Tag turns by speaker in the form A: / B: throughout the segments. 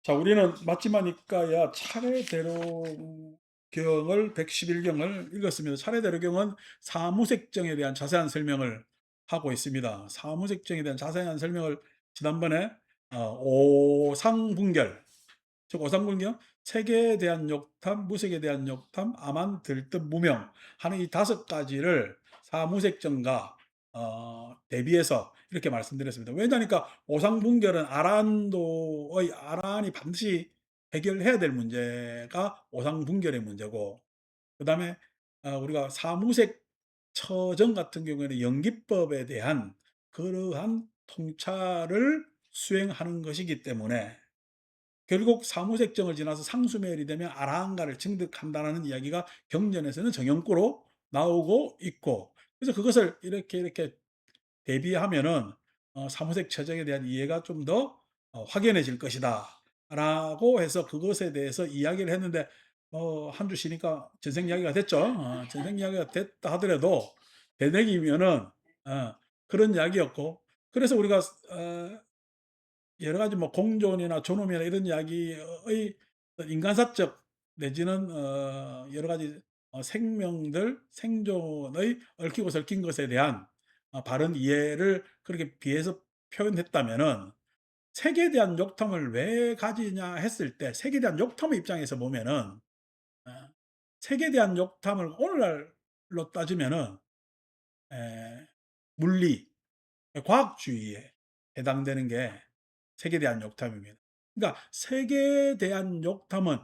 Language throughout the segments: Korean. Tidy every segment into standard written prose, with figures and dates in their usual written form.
A: 자, 우리는 맞지마니까야 차례대로경을 111경을 읽었습니다. 차례대로경은 사무색정에 대한 자세한 설명을 하고 있습니다. 사무색정에 대한 자세한 설명을 지난번에 오상분결, 즉 오상분경, 색에 대한 욕탐, 무색에 대한 욕탐, 아만, 들뜻, 무명 하는 이 다섯 가지를 사무색정과 대비해서 이렇게 말씀드렸습니다. 왜냐하니까 오상분결은 아란이 반드시 해결해야 될 문제가 오상분결의 문제고, 그 다음에 우리가 사무색 처정 같은 경우에는 연기법에 대한 그러한 통찰을 수행하는 것이기 때문에 결국 사무색정을 지나서 상수매열이 되면 아라한가를 증득한다는 이야기가 경전에서는 정형구로 나오고 있고, 그래서 그것을 이렇게 대비하면은 사무색 처정에 대한 이해가 좀 더 확연해질 것이다 라고 해서 그것에 대해서 이야기를 했는데, 한 주 쉬니까 전생 이야기가 됐죠. 전생 이야기가 됐다 하더라도 대내기면은 그런 이야기였고, 그래서 우리가 여러 가지 뭐 공존이나 존엄이나 이런 이야기의 인간사적 내지는 여러 가지 생명들 생존의 얽히고 설킨 것에 대한 바른 이해를 그렇게 비해서 표현했다면은, 색에 대한 욕탐을 왜 가지냐 했을 때 색에 대한 욕탐의 입장에서 보면은 어, 색에 대한 욕탐을 오늘날로 따지면은 물리 과학주의에 해당되는 게 색에 대한 욕탐입니다. 그러니까 색에 대한 욕탐은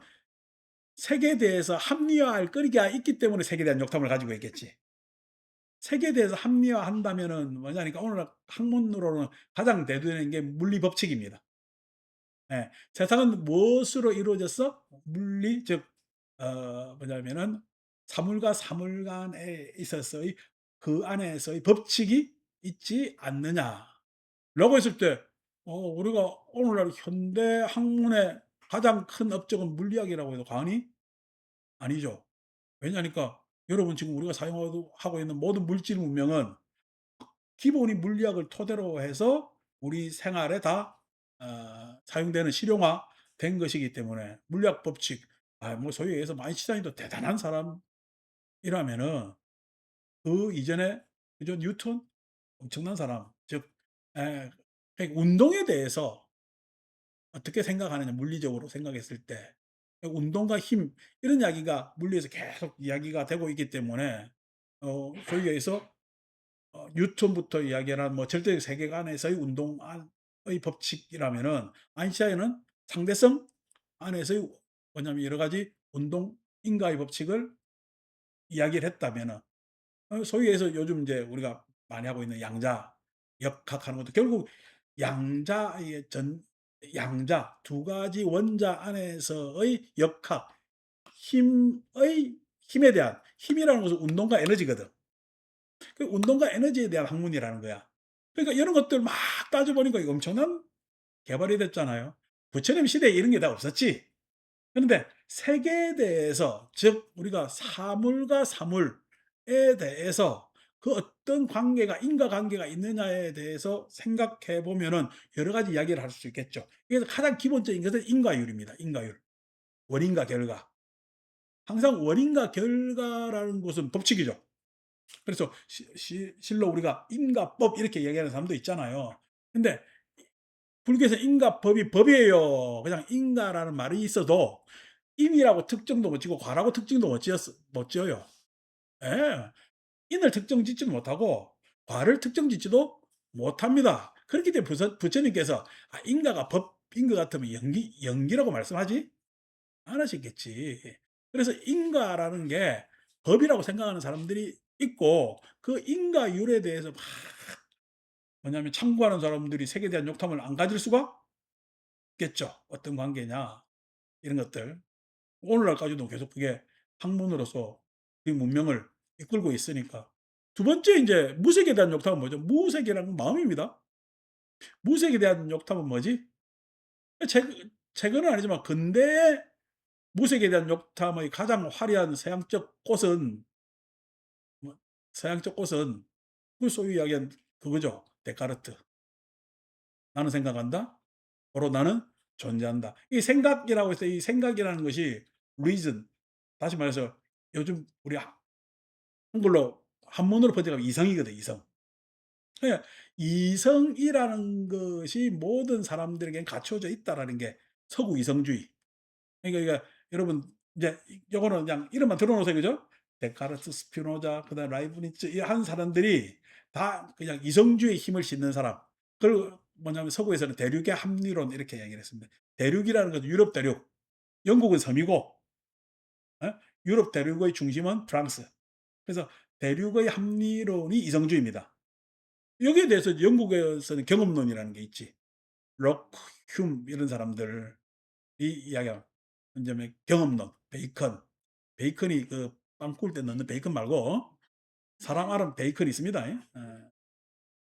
A: 색에 대해서 합리화할 거리가 있기 때문에 색에 대한 욕탐을 가지고 있겠지. 색에 대해서 합리화한다면은 뭐냐니까 오늘 학문으로는 가장 대두되는 게 물리 법칙입니다. 예. 세상은 무엇으로 이루어졌어? 물리, 즉 뭐냐면은 사물과 사물 간에 있어서의 그 안에서의 법칙이 있지 않느냐라고 했을 때 우리가 오늘날 현대 학문의 가장 큰 업적은 물리학이라고 해도 과언이 아니죠. 왜냐하니까 여러분 지금 우리가 사용하고 하고 있는 모든 물질 문명은 기본이 물리학을 토대로 해서 우리 생활에 다 사용되는 실용화된 것이기 때문에 물리학 법칙, 뭐 소위 얘기해서 아인슈타인도 대단한 사람이라면은 그 이전에 그죠, 뉴턴 엄청난 사람, 즉 운동에 대해서 어떻게 생각하느냐, 물리적으로 생각했을 때 운동과 힘, 이런 이야기가 물리에서 계속 이야기가 되고 있기 때문에 소위 얘기해서 뉴턴부터 이야기하는 뭐 절대적 세계관에서의 운동의 법칙이라면은, 아인슈타인은 상대성 안에서의 뭐냐면 여러 가지 운동 인과의 법칙을 이야기를 했다면은, 소위 해서 요즘 이제 우리가 많이 하고 있는 양자 역학하는 것도 결국 양자의 양자 두 가지 원자 안에서의 역학, 힘에 대한, 힘이라는 것은 운동과 에너지거든. 그 운동과 에너지에 대한 학문이라는 거야. 그러니까 이런 것들 막 따져보니까 이거 엄청난 개발이 됐잖아요. 부처님 시대에 이런 게 다 없었지. 그런데 색에 대해서, 즉 우리가 사물과 사물에 대해서 그 어떤 관계가, 인과관계가 있느냐에 대해서 생각해 보면은 여러 가지 이야기를 할 수 있겠죠. 그래서 가장 기본적인 것은 인과율입니다. 인과율. 원인과 결과. 항상 원인과 결과라는 것은 법칙이죠. 그래서 실로 우리가 인과법 이렇게 얘기하는 사람도 있잖아요. 근데 불교에서 인과법이 법이에요. 그냥 인과라는 말이 있어도 인이라고 특정도 못 지고 과라고 특징도 못 지어요. 예. 인을 특정 짓지도 못하고 과를 특정 짓지도 못합니다. 그렇기 때문에 부처님께서 인과가 법인 것 같으면 연기라고 말씀하지 않으셨겠지. 그래서 인과라는 게 법이라고 생각하는 사람들이 있고, 그 인과율에 대해서 막 뭐냐면 참고하는 사람들이 색에 대한 욕탐을 안 가질 수가 있겠죠. 어떤 관계냐 이런 것들. 오늘날까지도 계속 그게 학문으로서 이 문명을 이끌고 있으니까. 두 번째, 이제 무색에 대한 욕탐은 뭐죠? 무색이라는 건 마음입니다. 무색에 대한 욕탐은 뭐지? 최 최근은 아니지만 근대의 무색에 대한 욕탐의 가장 화려한 서양적 꽃은 뭐 서양적 꽃은 그 소위 이야기한 그거죠. 데카르트. '나는 생각한다. 바로 나는 존재한다. 이 생각이라고 해서 이 생각이라는 것이 reason, 다시 말해서 요즘 우리 한글로 한문으로 번역하면 이성이거든, 이성. 그러니까 이성이라는 것이 모든 사람들에겐 갖춰져 있다라는 게 서구 이성주의. 그러니까 여러분 이제 요거는 그냥 이름만 들어 놓으세요. 그죠? 데카르트, 스피노자, 그다음에 라이브니츠 이 한 사람들이 다 그냥 이성주의의 힘을 싣는 사람. 그리고 뭐냐면 서구에서는 대륙의 합리론 이렇게 얘기를 했습니다. 대륙이라는 것은 유럽 대륙, 영국은 섬이고 어? 유럽 대륙의 중심은 프랑스. 그래서 대륙의 합리론이 이성주의입니다. 여기에 대해서 영국에서는 경험론이라는 게 있지. 록, 흉 이런 사람들이 이야기하는 뭐냐면 경험론, 베이컨. 베이컨이 그 빵 구울 때 넣는 베이컨 말고 사람 알은 베이컨이 있습니다.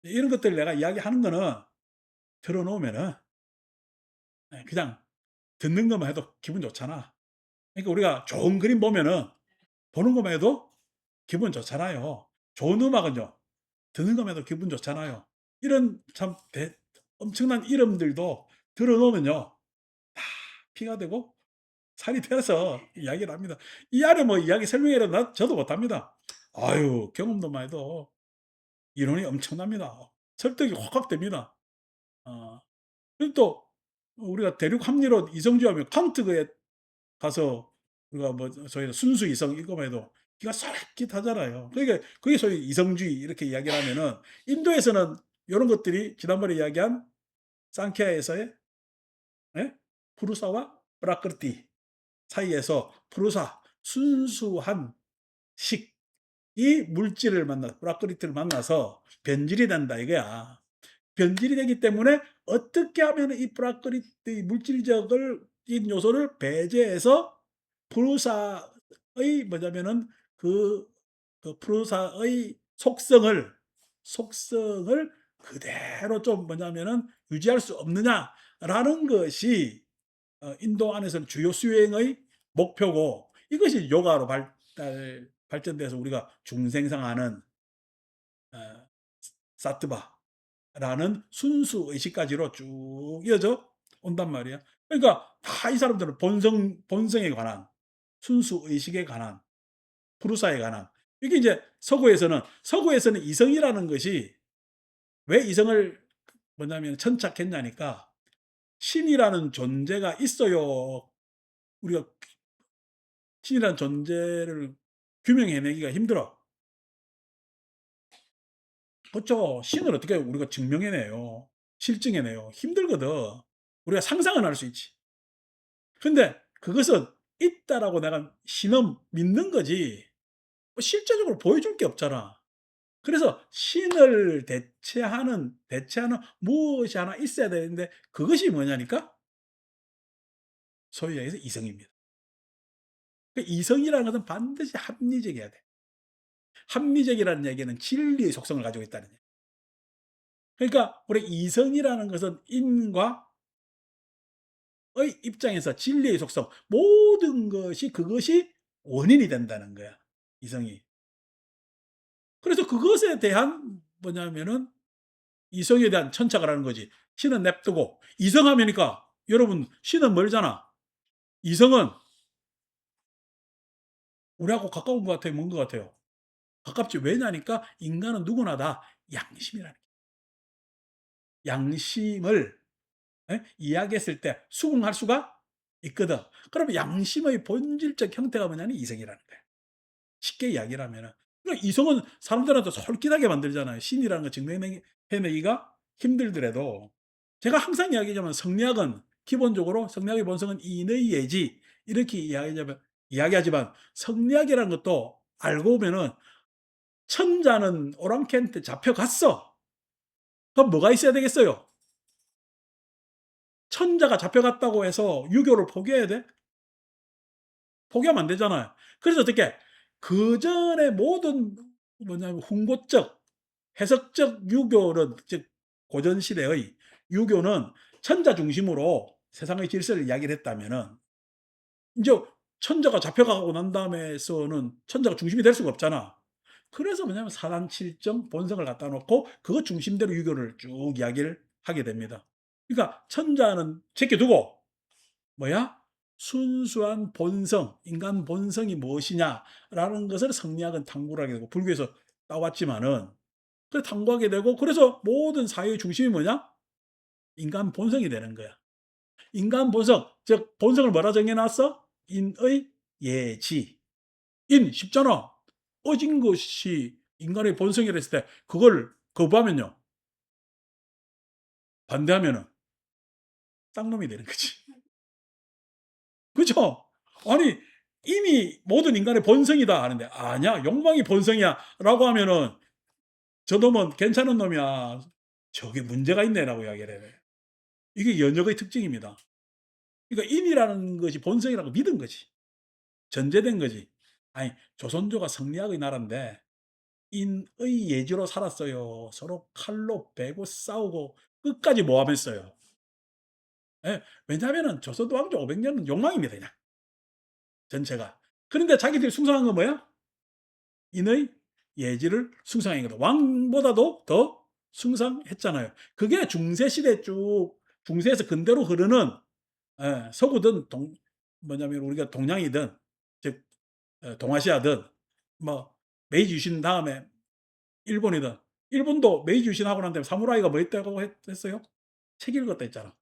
A: 이런 것들 내가 이야기하는 거는 들어 놓으면은 그냥 듣는 것만 해도 기분 좋잖아. 그러니까 우리가 좋은 그림 보면은 보는 것만 해도 기분 좋잖아요. 좋은 음악은요. 듣는 것만 해도 기분 좋잖아요. 이런 참 엄청난 이름들도 들어 놓으면요. 다 피가 되고 살이 되어서 이야기를 합니다. 이 안에 뭐 이야기 설명이라 저도 못합니다. 아유, 경험도만 해도 이론이 엄청납니다. 설득이 확확 됩니다. 어, 그리고 또 우리가 대륙 합리론 이성주의하면 칸트에 가서 우리가 뭐 저희는 순수 이성 이거만 해도 기가 솔깃하잖아요. 그러니까 그게 소위 이성주의 이렇게 이야기를 하면은 인도에서는 이런 것들이 지난번에 이야기한 상케아에서의 예? 푸르사와 프라크르티 사이에서 푸르사 순수한 식이 물질을 만나 프라크리트를 만나서 변질이 된다 이거야. 변질이 되기 때문에 어떻게 하면 이 프라크리트 물질적을 인 요소를 배제해서 프루사의 뭐냐면은 그, 그 프루사의 속성을 그대로 좀 뭐냐면은 유지할 수 없느냐라는 것이 인도 안에서는 주요 수행의 목표고 이것이 요가로 발전돼서 우리가 중생상하는 어, 사트바라는 순수 의식까지로 쭉 이어져 온단 말이야. 그러니까 다 이 사람들은 본성에 관한 순수 의식에 관한 푸르사에 관한 이게 이제 서구에서는 이성이라는 것이 왜 이성을 뭐냐면 천착했냐니까 신이라는 존재가 있어요. 우리가 신이라는 존재를 규명해내기가 힘들어. 그렇죠. 신을 어떻게 우리가 증명해내요. 실증해내요. 힘들거든. 우리가 상상은 할 수 있지. 근데 그것은 있다라고 내가 신은 믿는 거지. 뭐 실제적으로 보여줄 게 없잖아. 그래서 신을 대체하는 무엇이 하나 있어야 되는데 그것이 뭐냐니까? 소위 얘기해서 이성입니다. 그 이성이라는 것은 반드시 합리적이어야 돼. 합리적이라는 얘기는 진리의 속성을 가지고 있다는 얘기예요. 그러니까 우리 이성이라는 것은 인과 의 입장에서 진리의 속성 모든 것이 그것이 원인이 된다는 거야. 이성이. 그래서 그것에 대한 뭐냐면은 이성에 대한 천착을 하는 거지. 신은 냅두고 이성하면니까 여러분 신은 멀잖아. 이성은 우리하고 가까운 것 같아요. 먼 것 같아요. 가깝지. 왜냐니까 인간은 누구나 다 양심이라는 게. 양심을 이야기했을 때 수긍할 수가 있거든. 그러면 양심의 본질적 형태가 뭐냐면 이성이라는 거야. 쉽게 이야기를 하면은. 그러니까 이성은 사람들한테 솔깃하게 만들잖아요. 신이라는 걸 증명해내기가 힘들더라도. 제가 항상 이야기하자면 성리학은 기본적으로 성리학의 본성은 인의 예지 이렇게 이야기하지만 성리학이라는 것도 알고 보면은 천자는 오랑캐한테 잡혀갔어. 그럼 뭐가 있어야 되겠어요? 천자가 잡혀갔다고 해서 유교를 포기해야 돼? 포기하면 안 되잖아요. 그래서 어떻게 그 전에 모든 뭐냐면 훈고적, 해석적 유교는 즉 고전 시대의 유교는 천자 중심으로 세상의 질서를 이야기를 했다면은 이제 천자가 잡혀가고 난 다음에서는 천자가 중심이 될 수가 없잖아. 그래서 뭐냐면 사단칠정 본성을 갖다 놓고 그것 중심대로 유교를 쭉 이야기를 하게 됩니다. 그러니까 천자는 제껴두고 뭐야? 순수한 본성, 인간 본성이 무엇이냐라는 것을 성리학은 탐구를 하게 되고 불교에서 따왔지만은 그 탐구하게 되고 그래서 모든 사회의 중심이 뭐냐? 인간 본성이 되는 거야. 인간 본성, 즉 본성을 뭐라 정해 놨어? 인의 예지. 인 쉽잖아. 어진 것이 인간의 본성이라 했을 때 그걸 거부하면요. 반대하면은 쌍놈이 되는 거지. 그죠? 아니 이미 모든 인간의 본성이다 하는데 아니야 욕망이 본성이야라고 하면은 저 놈은 괜찮은 놈이야. 저게 문제가 있네라고 이야기를 해. 이게 연역의 특징입니다. 그러니까 인이라는 것이 본성이라고 믿은 거지. 전제된 거지. 아니 조선조가 성리학의 나라인데 인의 예지로 살았어요. 서로 칼로 베고 싸우고 끝까지 모함했어요. 예. 왜냐하면은 조선 왕조 500 년은 욕망입니다 그냥 전체가. 그런데 자기들이 숭상한 건 뭐야? 인의 예지를 숭상한 거다. 왕보다도 더 숭상했잖아요. 그게 중세 시대 쭉 중세에서 근대로 흐르는 서구든 뭐냐면 우리가 동양이든 즉 동아시아든 뭐 메이지 유신 다음에 일본이든 일본도 메이지 유신하고 난 다음에 사무라이가 뭐 했다고 했어요? 책 읽었다 했잖아.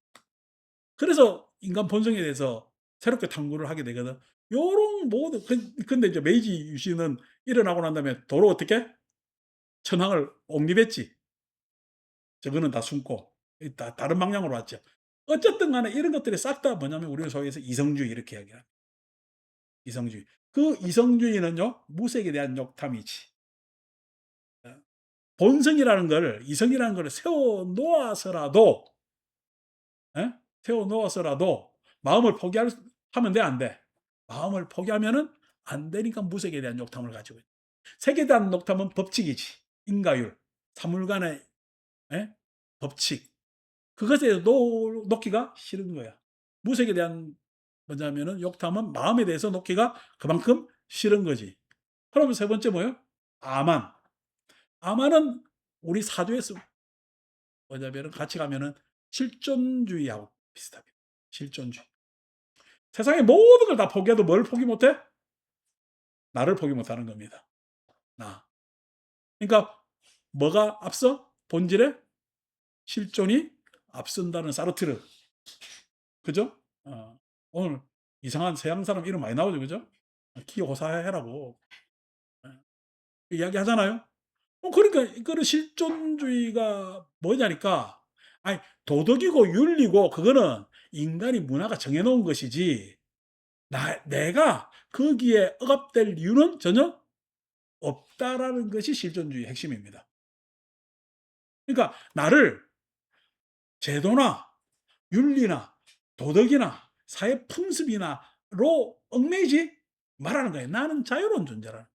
A: 그래서 인간 본성에 대해서 새롭게 탐구를 하게 되거든. 요런 모든 근데 이제 메이지 유신은 일어나고 난 다음에 도로 어떻게 천황을 옹립했지. 저거는 다 숨고 다른 방향으로 왔죠. 어쨌든 간에 이런 것들이 싹 다 뭐냐면 우리는 소위해서 이성주의 이렇게 이야기합니다. 이성주의. 그 이성주의는요 무색에 대한 욕탐이지. 어, 본성이라는 걸 이성이라는 걸 세워 놓아서라도 세워 놓아서라도 마음을 하면 돼 안 돼? 마음을 포기하면은 안 되니까 무색에 대한 욕탐을 가지고 있다. 색에 대한 욕탐은 법칙이지. 인과율, 사물간의 법칙. 그것에 대해서 놓기가 싫은 거야. 무색에 대한 뭐냐면은 욕탐은 마음에 대해서 놓기가 그만큼 싫은 거지. 그러면 세 번째 뭐예요? 아만. 아만은 우리 사주에서 뭐냐면은 같이 가면은 실존주의하고 비슷합니다. 실존주의. 세상의 모든 걸 다 포기해도 뭘 포기 못해? 나를 포기 못하는 겁니다. 나. 그러니까 뭐가 앞서? 본질에 실존이 앞선다는 사르트르. 그죠? 오늘 이상한 서양 사람 이름 많이 나오죠, 그죠? 기호사해라고 이야기 하잖아요. 그러니까 그런 실존주의가 뭐냐니까, 아니 도덕이고 윤리고 그거는 인간이 문화가 정해놓은 것이지, 내가 거기에 억압될 이유는 전혀 없다라는 것이 실존주의의 핵심입니다. 그러니까 나를 제도나 윤리나 도덕이나 사회 풍습이나로 얽매이지 말하는 거예요. 나는 자유로운 존재라.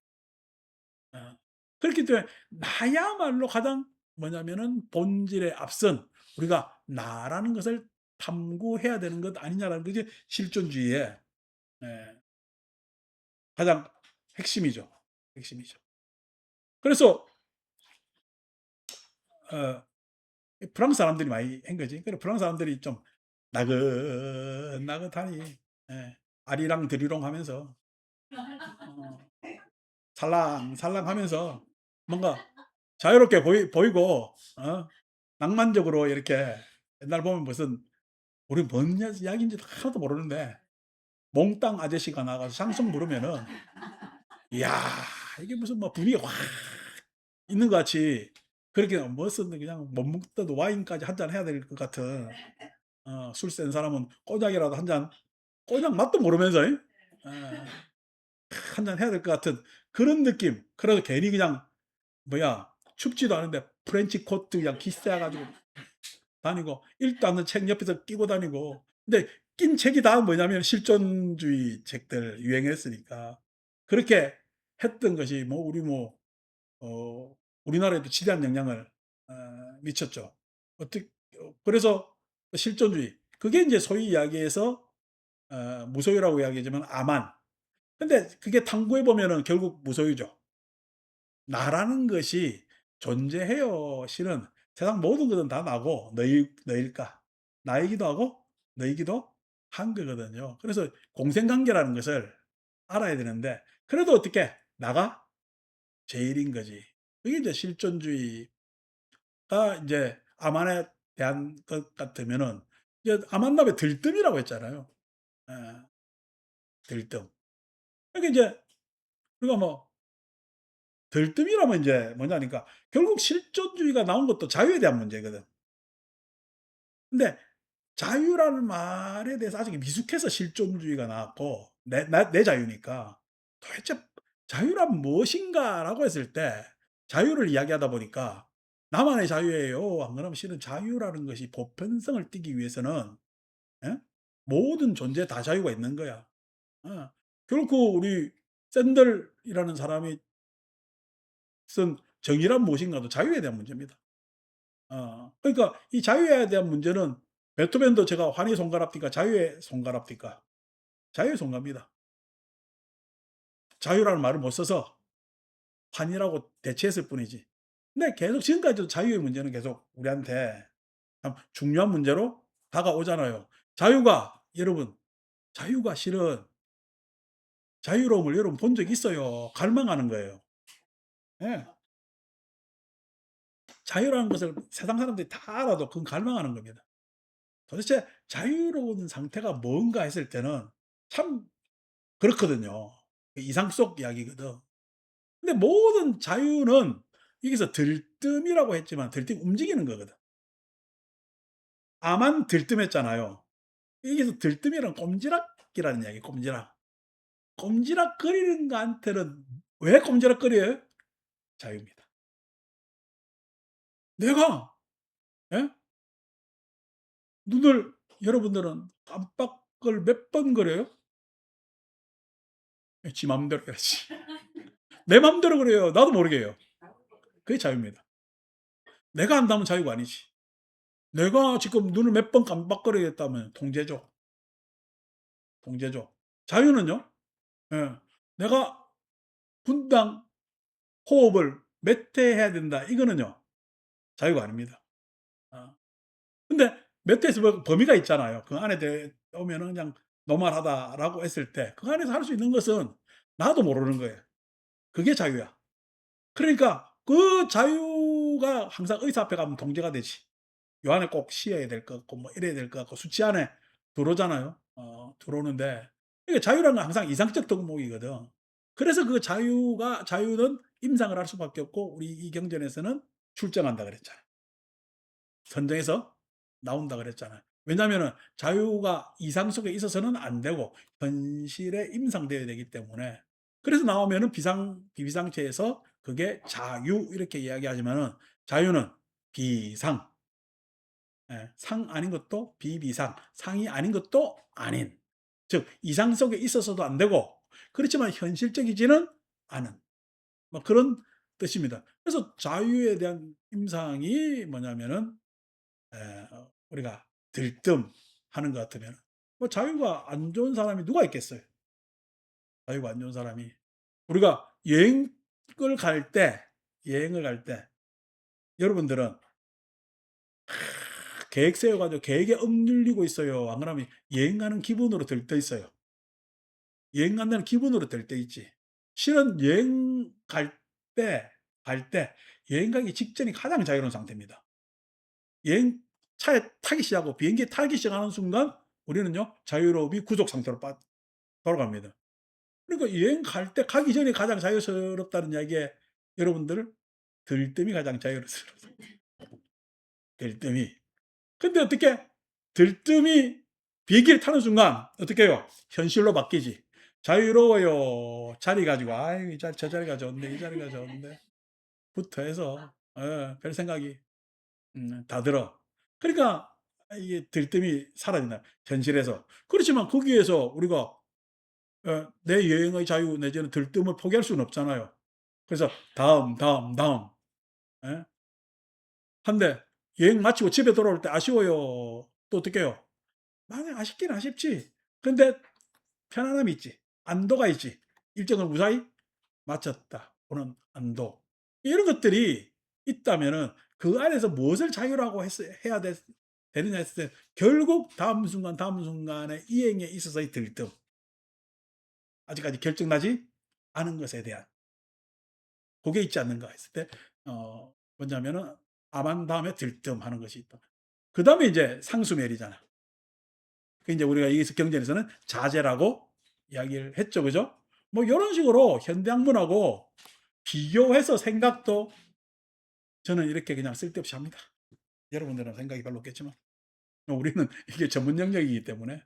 A: 어. 그렇기 때문에 나야말로 가장 뭐냐면은 본질에 앞선 우리가 나라는 것을 탐구해야 되는 것 아니냐라는 것이 실존주의의 예, 가장 핵심이죠. 핵심이죠. 그래서 어, 프랑스 사람들이 많이 한 거지. 그래 프랑스 사람들이 좀 나긋나긋하니 아리랑 드리롱 하면서 어, 살랑살랑하면서 뭔가 자유롭게 보이고 낭만적으로 이렇게 옛날 보면 무슨 우리 뭔 이야기인지도 하나도 모르는데 몽땅 아저씨가 나가서 샹송 부르면은 이야 이게 무슨 뭐 분위기가 확 있는 것 같이 그렇게 무슨 그냥 못 먹던 와인까지 한 잔 해야 될 것 같은 술 센 사람은 꼬냑이라도 한 잔 꼬냑 맛도 모르면서 한 잔 해야 될 것 같은 그런 느낌. 그래서 괜히 그냥 뭐야 춥지도 않은데 프렌치 코트 그냥 기싸 가지고 다니고 읽도 않는 책 옆에서 끼고 다니고. 근데 낀 책이 다 뭐냐면 실존주의 책들 유행했으니까 그렇게 했던 것이 뭐 우리 뭐 우리나라에도 지대한 영향을 어 미쳤죠. 어떻 그래서 실존주의 그게 인제 소위 이야기해서 무소유라고 이야기하지만 아만. 근데 그게 탐구해 보면은 결국 무소유죠. 나라는 것이 존재해요. 실은 세상 모든 것은 다 나고 너일까? 나이기도 하고 너이기도 한 거거든요. 그래서 공생관계라는 것을 알아야 되는데 그래도 어떻게 나가 제일인 거지. 그게 이제 실존주의가 인제 암만에 대한 것 같으면은 이제 암만답에 들뜸이라고 했잖아요. 예. 들뜸. 그러니까 인제 우리가 뭐 들뜸이라면 인제 뭐냐니까 결국 실존주의가 나온 것도 자유에 대한 문제거든. 근데 자유라는 말에 대해서 아직 미숙해서 실존주의가 나왔고 내 자유니까 도대체 '자유란 무엇인가?'라고 했을 때 자유를 이야기하다 보니까 나만의 자유예요. 안 그러면 실은 자유라는 것이 보편성을 띠기 위해서는 예? 모든 존재에 다 자유가 있는 거야. 어. 결코 우리 샌들이라는 사람이 쓴 정의란 무엇인가도 자유에 대한 문제입니다. 그러니까 이 자유에 대한 문제는 베토벤도 제가 환희의 손가락띠까 자유의 손가락띠까 자유의 손갑니다. 자유라는 말을 못 써서 환희라고 대체했을 뿐이지. 근데 계속 지금까지도 자유의 문제는 계속 우리한테 참 중요한 문제로 다가오잖아요. 자유가 여러분 자유가 실은 자유로움을 여러분 본 적 있어요? 갈망하는 거예요. 예. 자유라는 것을 세상 사람들이 다 알아도 그건 갈망하는 겁니다. 도대체 자유로운 상태가 뭔가 했을 때는 참 그렇거든요. 이상 속 이야기거든. 근데 모든 자유는 여기서 들뜸이라고 했지만 들뜸 움직이는 거거든. 아만 들뜸했잖아요. 여기서 들뜸이란 꼼지락이라는 이야기 꼼지락. 꼼지락거리는 거한테는 왜 꼼지락거려요? 자유입니다. 내가 예? 눈을 여러분들은 깜빡을 몇 번 그려요? 예, 지 맘대로 해야지. 내 맘대로 그래요. 나도 모르게 해요. 그게 자유입니다. 내가 한다면 자유가 아니지. 내가 지금 눈을 몇 번 깜빡거리겠다면 통제죠. 통제죠. 자유는요? 예. 내가 분당 호흡을 몇 회 해야 된다. 이거는요. 자유가 아닙니다. 어. 근데 몇 회에서 뭐 범위가 있잖아요. 그 안에 오면은 그냥 노멀하다라고 했을 때 그 안에서 할 수 있는 것은 나도 모르는 거예요. 그게 자유야. 그러니까 그 자유가 항상 의사 앞에 가면 통제가 되지. 요 안에 꼭 쉬어야 될 것 같고 뭐 이래야 될 것 같고 수치 안에 들어오잖아요. 들어오는데 이게 자유라는 건 항상 이상적 덕목이거든. 그래서 그 자유는 임상을 할 수밖에 없고 우리 이 경전에서는 출정한다 그랬잖아요. 선정해서 나온다 그랬잖아요. 왜냐하면은 자유가 이상 속에 있어서는 안 되고 현실에 임상되어야 되기 때문에 그래서 나오면은 비비상체에서 그게 자유 이렇게 이야기하지만은 자유는 비상 예. 상 아닌 것도 비비상, 상이 아닌 것도 아닌. 즉 이상 속에 있어서도 안 되고 그렇지만 현실적이지는 않은 뭐 그런 뜻입니다. 그래서 자유에 대한 임상이 뭐냐면은 우리가 들뜸하는 것 같으면 뭐 자유가 안 좋은 사람이 누가 있겠어요. 자유가 안 좋은 사람이. 우리가 여행을 갈 때 여러분들은 계획 세워 가지고 계획에 억눌리고 있어요. 안 그러면 여행 가는 기분으로 들떠 있어요. 여행 간다는 기분으로 들떠 있지. 실은 여행 갈 때 여행 가기 직전이 가장 자유로운 상태입니다. 여행 차에 타기 시작하고 비행기에 타기 시작하는 순간 우리는요 자유로움이 구족 상태로 돌아갑니다. 그러니까 여행 갈 때 가기 전에 가장 자유스럽다는 이야기에 여러분들 들뜸이 가장 자유스럽습니다. 들뜸이. 근데 어떻게 들뜸이 비행기를 타는 순간 어떻게 해요? 현실로 바뀌지. 자유로워요. 자리 가지고 '아이 저 자리가 좋은데, 이 자리가 좋은데.' 부터 해서 별 생각이 다 들어. 그러니까 이게 들뜸이 사라진다 현실에서. 그렇지만 거기에서 우리가 내 여행의 자유 내지는 들뜸을 포기할 수는 없잖아요. 그래서 다음 예? 한데 여행 마치고 집에 돌아올 때 아쉬워요. 또 어떻게 해요? 많이 아쉽긴 아쉽지. 근데 편안함이 있지. 안도가 있지. 일정을 무사히 마쳤다. 오는 안도. 이런 것들이 있다면은 그 안에서 무엇을 자유라고 해야 되느냐 했을 때 결국 다음 순간에 이행에 있어서의 들뜸, 아직까지 결정나지 않은 것에 대한 그게 있지 않는가 했을 때 뭐냐면은 암한 다음에 들뜸하는 것이 있다. 그다음에 이제 상수멸이잖아. 그 이제 우리가 여기서 경전에서는 자제라고 이야기를 했죠. 그죠? 뭐 요런 식으로 현대학문하고 비교해서 생각도 저는 이렇게 그냥 쓸데없이 합니다. 여러분들은 생각이 별로 없겠지만 우리는 이게 전문 영역이기 때문에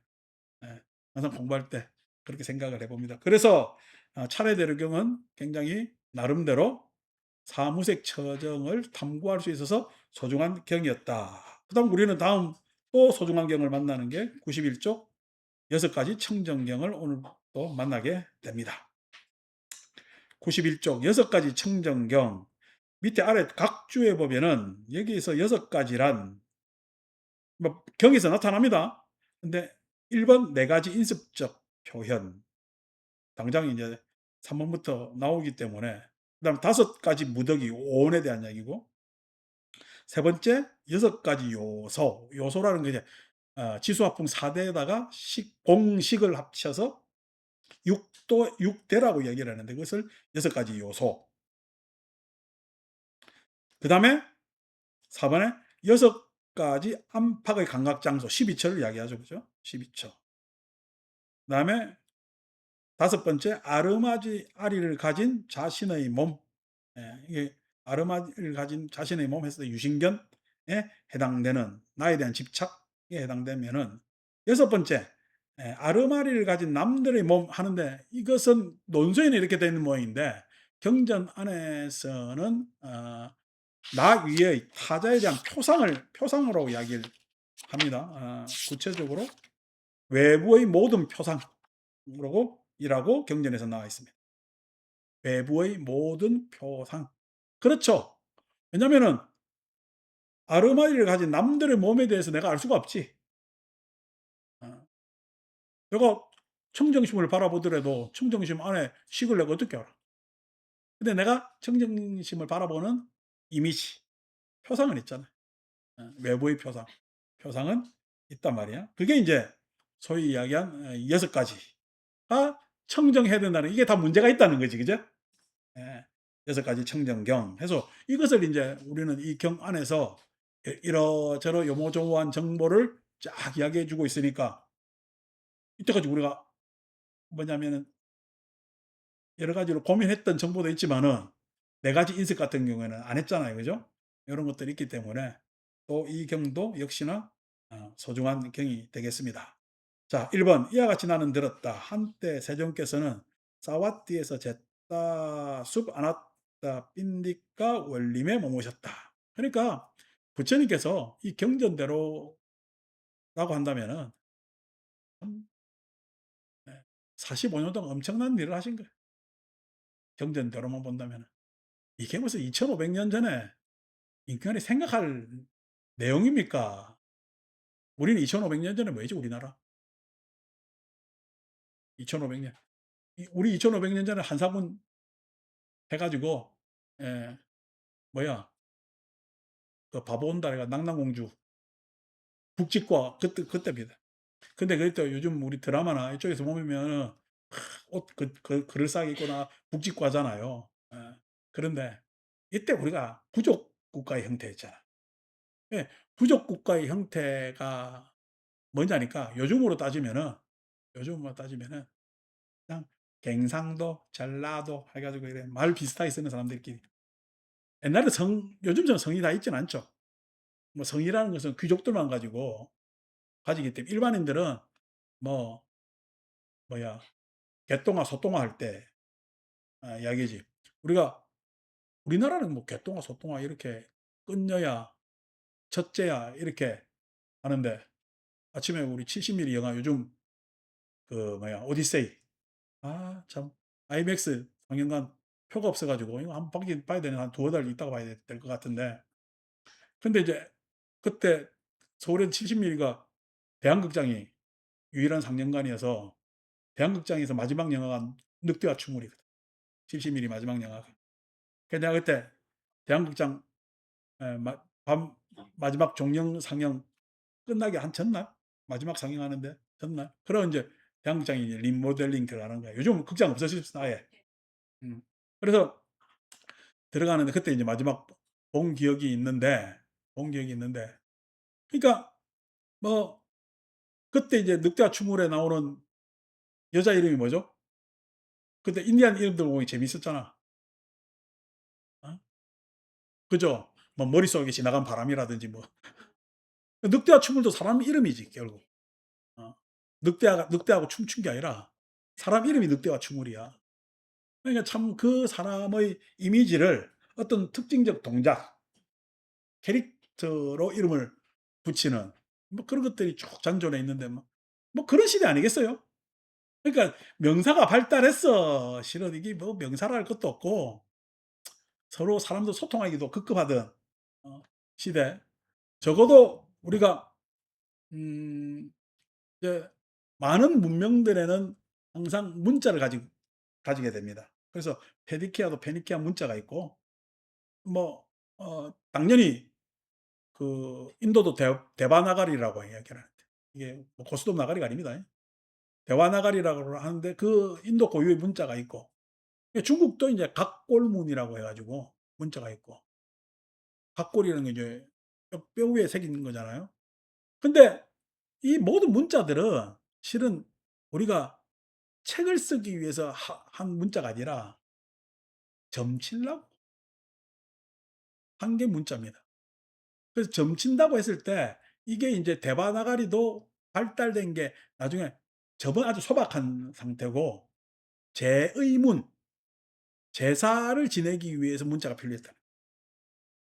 A: 예 항상 공부할 때 그렇게 생각을 해 봅니다. 그래서 차례대로경은 굉장히 나름대로 사무색 처정을 탐구할 수 있어서 소중한 경이었다. 그다음 우리는 다음 또 소중한 경을 만나는 게 91쪽 6가지 청정경을 오늘 또 만나게 됩니다. 91쪽 6가지 청정경 밑에 아래 각 주에 보면은 여기에서 6가지란 뭐 경에서 나타납니다. 근데 1번 4가지 인습적 표현 당장 이제 3번부터 나오기 때문에 그다음 5가지 무더기 오온에 대한 이야기고 세 번째 6가지 요소 요소라는 게 이제 지수화풍 4대에다가 공식을 합쳐서 6대라고 얘기를 하는데 그것을 6가지 요소 그 다음에 4번에 6가지 안팎의 감각장소 12처를 이야기하죠. 그죠? 12처 그 다음에 5번째 아르마지아리를 가진 자신의 몸 이게 아르마지를 가진 자신의 몸 했을 때 유신견에 해당되는 나에 대한 집착에 해당되면은 6번째 아르마리를 가진 남들의 몸 하는데 이것은 논소에는 이렇게 되어 있는 모양인데 경전 안에서는 나 위의 타자에 대한 표상으로 이야기를 합니다. 구체적으로 외부의 모든 표상으로 이라고 경전에서 나와 있습니다. 외부의 모든 표상. 그렇죠. 왜냐면은 아르마니를 가진 남들의 몸에 대해서 내가 알 수가 없지. 어. 내가 청정심을 바라보더라도 청정심 안에 식을 내가 어떻게 알아? 근데 내가 청정심을 바라보는 이미지, 표상은 있잖아. 외부의 표상. 표상은 있단 말이야. 그게 이제 소위 이야기한 6가지가 청정해야 된다는 이게 다 문제가 있다는 거지. 그죠? 예. 6가지 청정경 해서 이것을 이제 우리는 이 경 안에서 이러저러 요모조모한 정보를 쫙 이야기해 주고 있으니까 이때까지 우리가 뭐냐면은 여러 가지로 고민했던 정보도 있지만은 4가지 인식 같은 경우에는 안 했잖아요. 그죠? 이런 것들이 있기 때문에 또 이 경도 역시나 소중한 경이 되겠습니다. 자, 1번 이와 같이 나는 들었다. 한때 세종께서는 사와띠에서 쟀다 숲 아나따 삔디까 원림에 머무셨다. 그러니까 부처님께서 이 경전대로라고 한다면은 45년 동안 엄청난 일을 하신 거예요. 경전대로만 본다면은. 이게 무슨 2,500년 전에 인간이 생각할 내용입니까? 우리는 2,500년 전에 뭐였지 우리나라? 2,500년. 우리 2,500년 전에 한사군 해 가지고 예 뭐야 그 바보 온다 해가 낙랑공주 북직과 그때입니다. 근데 그때 요즘 우리 드라마나 이쪽에서 보면은 옷 그럴싸하게 입거나 북직과잖아요. 예. 그런데 이때 우리가 부족 국가의 형태였잖아. 예. 부족 국가의 형태가 뭐냐니까 요즘으로 따지면은 그냥 갱상도 전라도 해 가지고 이래 말 비슷하게 쓰는 사람들끼리 옛날에 요즘처럼 성이 다 있진 않죠. 뭐 성이라는 것은 귀족들만 가지기 때문에 일반인들은 뭐 뭐야 개똥아 소똥아 할 때 이야기지. 우리가 우리나라는 뭐 개똥아 소똥아 이렇게 끝녀야 첫째야 이렇게 하는데 아침에 우리 70mm 영화 요즘 그 뭐야 오디세이 참 아이맥스 상영관 표가 없어 가지고 이거 한번 보긴 봐야 되는 한 두어 달 있다가 봐야 될 것 같은데 근데 이제 그때 서울엔 70mm가 대한극장이 유일한 상영관이어서 대한극장에서 마지막 영화가 늑대와 충울이거든. 70mm 마지막 영화가. 그래서 내가 그때 대한극장 마지막 종영 상영 끝나기 한 전날? 마지막 상영하는데 전날? 그럼 인제 야구장에 이제 리모델링 들어가는 거예요. 요즘은 극장 없어졌어 아예. 음. 그래서 들어가는데 그때 이제 마지막 본 기억이 있는데 그러니까 뭐 그때 이제 늑대와 충울에 나오는 여자 이름이 뭐죠? 그때 인디안 이름들 보기 재밌었잖아. 어? 그죠? 뭐 머릿속에 지나간 바람이라든지 뭐. 늑대와 충울도 사람 이름이지 결국. 어. 늑대하고 춤춘 게 아니라 사람 이름이 늑대와 충울이야. 그러니까 참 그 사람의 이미지를 어떤 특징적 동작, 캐릭터로 이름을 붙이는 뭐 그런 것들이 쭉 잔존해 있는데 뭐 그런 시대 아니겠어요? 그러니까 명사가 발달했어. 실은 이게 뭐 명사라 할 것도 없고 서로 사람도 소통하기도 급급하던 어 시대. 적어도 우리가 음 이제 많은 문명들에는 항상 문자를 가지게 됩니다. 그래서 페디키아도 페니키아 문자가 있고 뭐 당연히 그 인도도 데바나가리라고 이야기를 하는데 이게 뭐 고스톱 나가리가 아닙니다. 데와나가리라고 하는데 그 인도 고유의 문자가 있고 중국도 이제 각골문이라고 해 가지고 문자가 있고 각골이라는 게 이제 뼈 위에 새긴 거잖아요. 근데 이 모든 문자들은 실은 우리가 책을 쓰기 위해서 한 문자가 아니라 점치려고 한 게 문자입니다. 그래서 점친다고 했을 때 이게 인제 데바나가리도 발달된 게 나중에 접은 아주 소박한 상태고 제의문, 제사를 지내기 위해서 문자가 필요했다.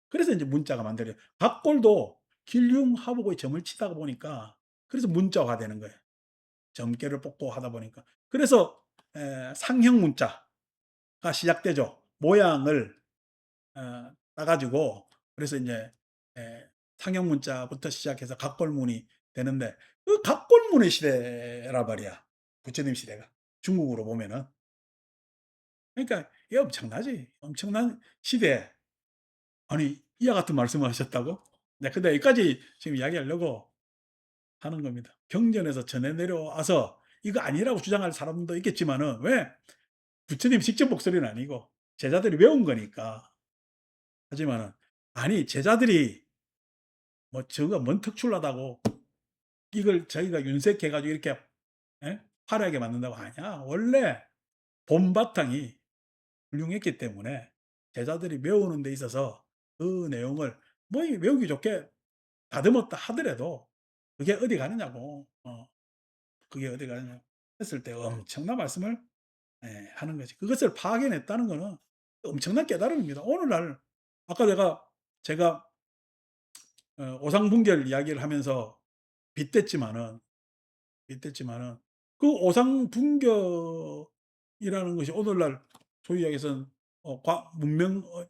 A: 그래서 인제 문자가 만들어요. 각골도 길흉 하보고의 점을 치다가 보니까 그래서 문자화되는 거예요. 점괘를 뽑고 하다 보니까. 그래서 상형 문자가 시작되죠. 모양을 따 가지고 그래서 인제 상형 문자부터 시작해서 각골문이 되는데 그 각골문의 시대란 말이야. 부처님 시대가. 중국으로 보면은. 그러니까 이게 엄청나지. 엄청난 시대에 아니 이와 같은 말씀을 하셨다고? 네 근데 여기까지 지금 이야기하려고 하는 겁니다. 경전에서 전해 내려와서 이거 아니라고 주장할 사람도 있겠지만은 왜 부처님 직접 목소리는 아니고 제자들이 외운 거니까. 하지만은 아니 제자들이 뭐 저거 뭔 특출나다고 이걸 자기가 윤색해 가지고 이렇게 예? 화려하게 만든다고 하냐. 원래 본바탕이 훌륭했기 때문에 제자들이 외우는 데 있어서 그 내용을 뭐 외우기 좋게 다듬었다 하더라도 그게 어디 가느냐고. 그게 어디 가느냐 했을 때 엄청난 말씀을 하는 거지. 그것을 파악해냈다는 거는 엄청난 깨달음입니다. 오늘날 아까 제가 오상분결 이야기를 하면서 빗댔지만은 빗댔지만은 그 오상분결이라는 것이 오늘날 소위 이야기해서는 과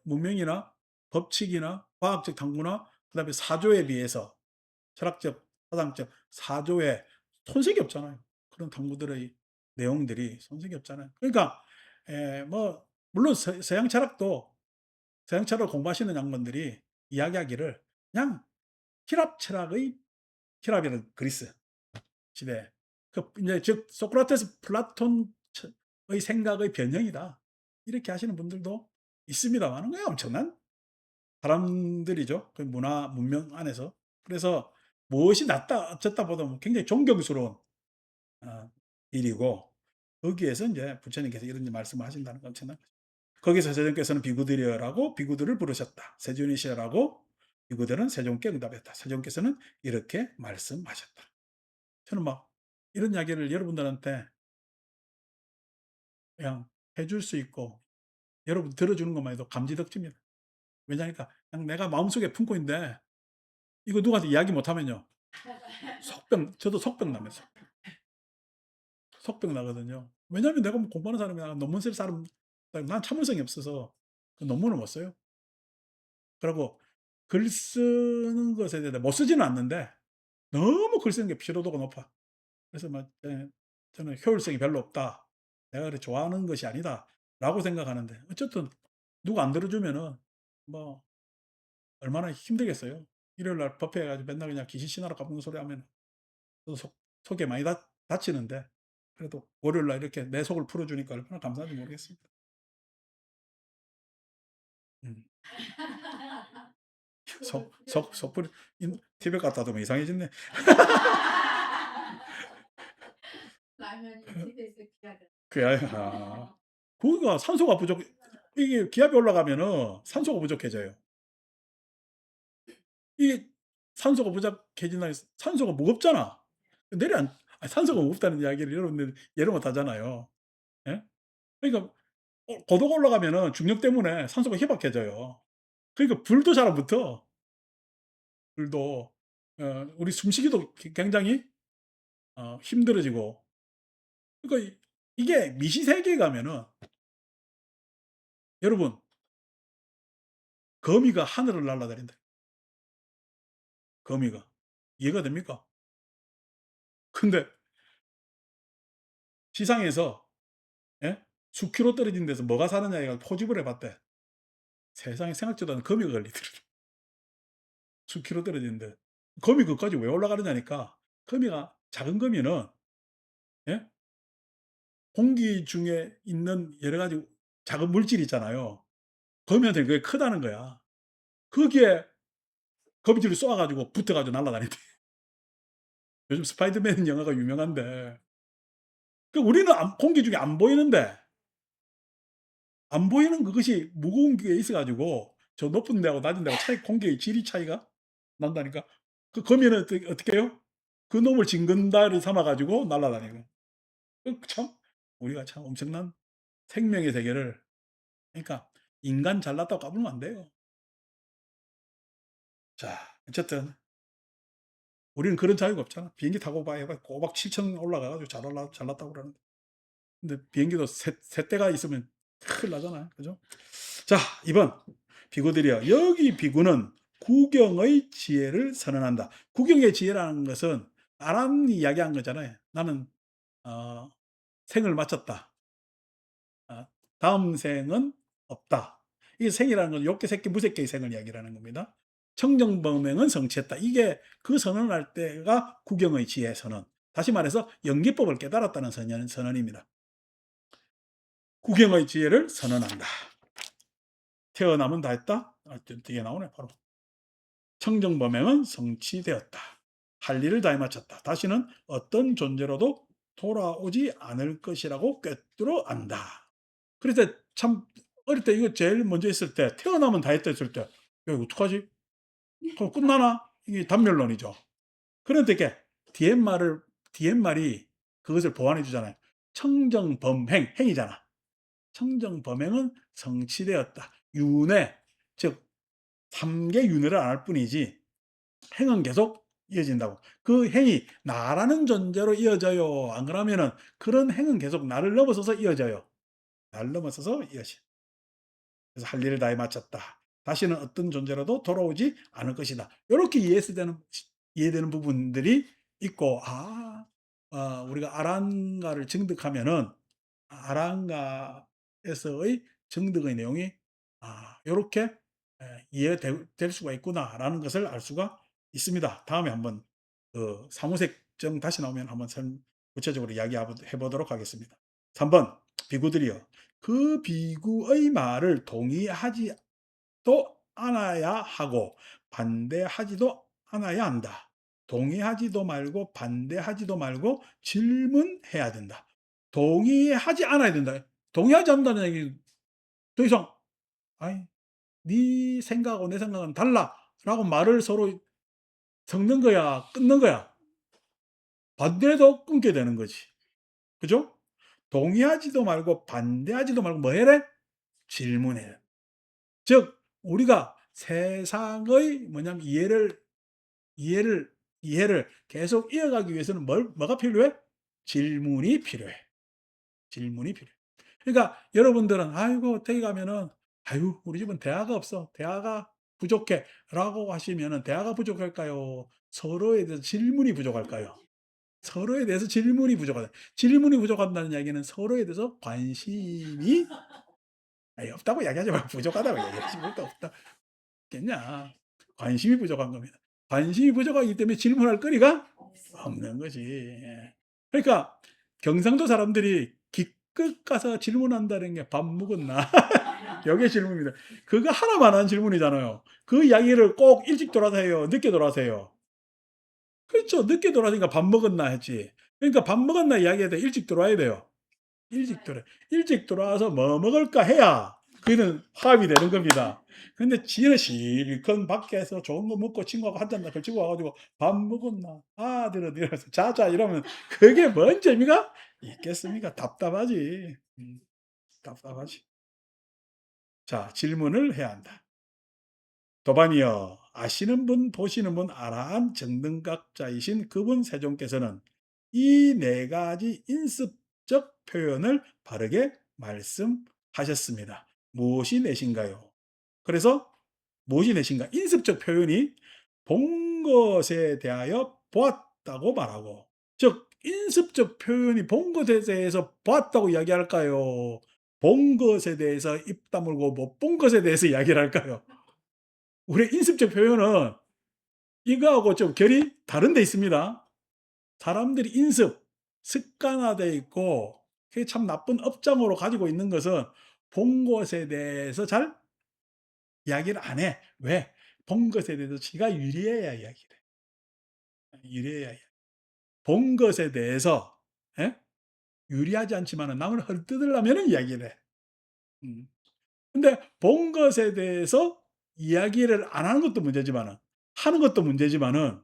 A: 문명이나 법칙이나 과학적 탐구나 그다음에 사조에 비해서 철학적, 사상적 사조에 손색이 없잖아요. 그런 탐구들의 내용들이 손색이 없잖아요. 그러니까 뭐 물론 서양 철학도 서양 철학을 공부하시는 양반들이 이야기하기를 그냥 히랍 철학의 히랍이라는 그리스 시대 그 이제 즉 소크라테스 플라톤의 생각의 변형이다. 이렇게 하시는 분들도 있습니다만은 그냥 엄청난 사람들이죠. 그 문화 문명 안에서. 그래서 무엇이 낫다 어쩌다 보다 굉장히 존경스러운 어 일이고 거기에서 인제 부처님께서 이런 말씀을 하신다는 건 엄청난 거죠. 거기서 세존께서는 비구들이여라고 비구들을 부르셨다. 세존이시여라고 비구들은 세존께 응답했다. 세존께서는 이렇게 말씀하셨다. 저는 막 이런 이야기를 여러분들한테 그냥 해줄 수 있고 여러분 들어주는 것만 해도 감지덕지입니다. 왜냐하니까 그냥 내가 마음속에 품고 있는데 이거 누구한테 이야기 못하면요. 저도 속병 나면서 속병 나거든요. 왜냐하면 내가 뭐 공부하는 사람이야. 논문 쓸 사람 난 참을성이 없어서 그 논문을 못 써요. 그리고 글 쓰는 것에 대해 못 쓰지는 않는데 너무 글 쓰는 게 피로도가 높아. 그래서 막 저는 '효율성이 별로 없다. 내가 그렇게 좋아하는 것이 아니다.'라고 생각하는데 어쨌든 누가 안 들어 주면은 뭐 얼마나 힘들겠어요. 일요일 날 법회 해 가지고 맨날 그냥 귀신 신나라 까부는 소리 하면 또 속에 많이 다치는데 그래도 월요일 날 이렇게 내 속을 풀어 주니까 얼마나 감사한지 모르겠습니다. 음. 속풀이 티벳 갔다 오면 이상해졌네.
B: 라면이 집에서 기다려.
A: 아. 거기가 산소가 부족 이게 기압이 올라가면은 산소가 부족해져요. 이게 산소가 부족해진다는 게 산소가 무겁잖아. 내려 안 산소가 무겁다는 이야기를 여러분들 이해를 못 하잖아요. 예? 그러니까 고도가 올라가면은 중력 때문에 산소가 희박해져요. 그러니까 불도 잘 안 붙어. 불도. 우리 숨쉬기도 굉장히 힘들어지고. 그러니까 이게 미시세계에 가면은 여러분 거미가 하늘을 날아다닌다. 거미가. 이해가 됩니까? 근데 지상에서 예? 수키로 떨어진 데서 뭐가 사느냐 해가 포집을 해 봤대. 세상에 생각지도 않은 거미가 걸리더라. 수키로 떨어지는데. 거미 그까지 왜 올라가느냐니까 거미가 작은 거미는 예? 공기 중에 있는 여러 가지 작은 물질이 있잖아요. 거미한테는 그게 크다는 거야. 거기에 거미줄을 쏘아 가지고 붙어 가지고 날아다닌대. 요즘 스파이더맨 영화가 유명한데 그 우리는 공기 중에 안 보이는데 안 보이는 그것이 무거운 게 있어 가지고 저 높은 데하고 낮은 데하고 차이 공기의 질이 차이가 난다니까. 그 거미는 어떻게 해요? 그 놈을 징검다리 삼아 가지고 날아다니고. 참 우리가 참 엄청난 생명의 세계를 그러니까 인간 잘났다고 까불면 안 돼요. 자 어쨌든 우리는 그런 자유가 없잖아. 비행기 타고 봐 해봐 꼬박 7층 올라가 가지고 잘났다고 그러는데. 근데 비행기도 새 대가 있으면 큰일 나잖아요. 그죠? 자, 2번 비구들이여. 여기 비구는 구경의 지혜를 선언한다. 구경의 지혜라는 것은 아람이 이야기한 거잖아요. 나는 어, 생을 마쳤다. 다음 생은 없다. 이 생이라는 건 욕계, 색계, 무색계의 생을 이야기하는 겁니다. 청정범행은 성취했다. 이게 그 선언을 할 때가 구경의 지혜 선언. 다시 말해서 연기법을 깨달았다는 선언입니다. 구경의 지혜를 선언한다. 태어나면 다 했다? 뒤에 나오네, 바로. 청정범행은 성취되었다. 할 일을 다해 마쳤다. 다시는 어떤 존재로도 돌아오지 않을 것이라고 꿰뚫어 안다. 그래서 참 어릴 때 이거 제일 먼저 했을 때 태어나면 다 했다 했을 때 야, 이거 어떡하지? 그럼 끝나나? 이게 단멸론이죠. 그런데 이게 뒤에 말이 그것을 보완해 주잖아요. 청정범행, 행이잖아. 청정범행은 성취되었다. 윤회, 즉 3개 윤회를 안 할 뿐이지 행은 계속 이어진다고. 그 행이 나라는 존재로 이어져요. 안 그러면은 그런 행은 계속 나를 넘어서서 이어져요. 나를 넘어서서 이어져. 그래서 할 일을 다해 마쳤다. 다시는 어떤 존재라도 돌아오지 않을 것이다. 이렇게 이해되는 부분들이 있고, 우리가 아랑가를 증득하면은 아랑가에서의 증득의 내용이 요렇게 이해될 수가 있구나라는 것을 알 수가 있습니다. 다음에 한번 그 사무색정 다시 나오면 한번 구체적으로 이야기해 보도록 하겠습니다. 3번 비구들이여 그 비구의 말을 동의하지도 않아야 하고 반대하지도 않아야 한다. 동의하지도 말고 반대하지도 말고 질문해야 된다. 동의하지 않아야 된다. 동의하지 않는다는 얘기는 더 이상 아이 네 생각하고 내 생각은 달라라고 말을 서로 섞는 거야, 끊는 거야. 반대도 끊게 되는 거지. 그죠? 동의하지도 말고 반대하지도 말고 뭐 해래? 질문해. 즉 우리가 세상의 뭐냐면 이해를 이해를 계속 이어가기 위해서는 뭐가 필요해? 질문이 필요해. 질문이 필요해. 그러니까 여러분들은 아이고 어떻게 가면은 아유 우리 집은 대화가 없어. 대화가 부족해라고 하시면은 대화가 부족할까요? 서로에 대해서 질문이 부족할까요? 서로에 대해서 질문이 부족하다. 질문이 부족한다는 이야기는 서로에 대해서 관심이 없다고 이야기하지 말고 부족하다고 이야기하지 뭘 또 없다. 겠냐. 관심이 부족한 겁니다. 관심이 부족하기 때문에 질문할 거리가
B: 없어.
A: 없는 거지. 예. 그러니까 경상도 사람들이 기껏 가서 질문한다는 게 "밥 먹었나?" 요게 질문입니다. 그거 하나만 한 질문이잖아요. 그 이야기를 꼭 일찍 돌아서 해요? 늦게 돌아서 해요? 그렇죠. 늦게 돌아서니까 "밥 먹었나?" 했지. 그러니까 "밥 먹었나?" 이야기할 때 일찍 들어와야 돼요. 일찍 돌아와서 "뭐 먹을까?" 해야 그는 화합이 되는 겁니다. 근데 지는 실컷 밖에서 좋은 거 먹고 친구하고 한잔 걸치고 와 가지고 "밥 먹었나? 아들은" 이러면서 "자자." 이러면 그게 뭔 재미가 있겠습니까? 답답하지. 답답하지. 자, 질문을 해야 한다. 도반이여, 아시는 분 보시는 분 아라한 정등각자이신 그분 세존께서는 이 네 가지 인습적 표현을 바르게 말씀하셨습니다. 무엇이 넷인가요? 그래서 무엇이 넷인가? 인습적 표현이 본 것에 대하여 보았다고 말하고, 즉 인습적 표현이 본 것에 대해서 보았다고 이야기할까요? 본 것에 대해서 입 다물고 못 본 것에 대해서 이야기를 할까요? 우리 인습적 표현은 이거하고 좀 결이 다른 데 있습니다. 사람들이 습관화되어 있고 그게 참 나쁜 업장으로 가지고 있는 것은 본 것에 대해서 잘 이야기를 안 해. 왜? 본 것에 대해서 지가 유리해야 이야기를 해. 유리해야 해. 본 것에 대해서 예? 유리하지 않지만은 남을 헐뜯으려면은 이야기를 해. 음. 근데 본 것에 대해서 이야기를 안 하는 것도 문제지만은 하는 것도 문제지만은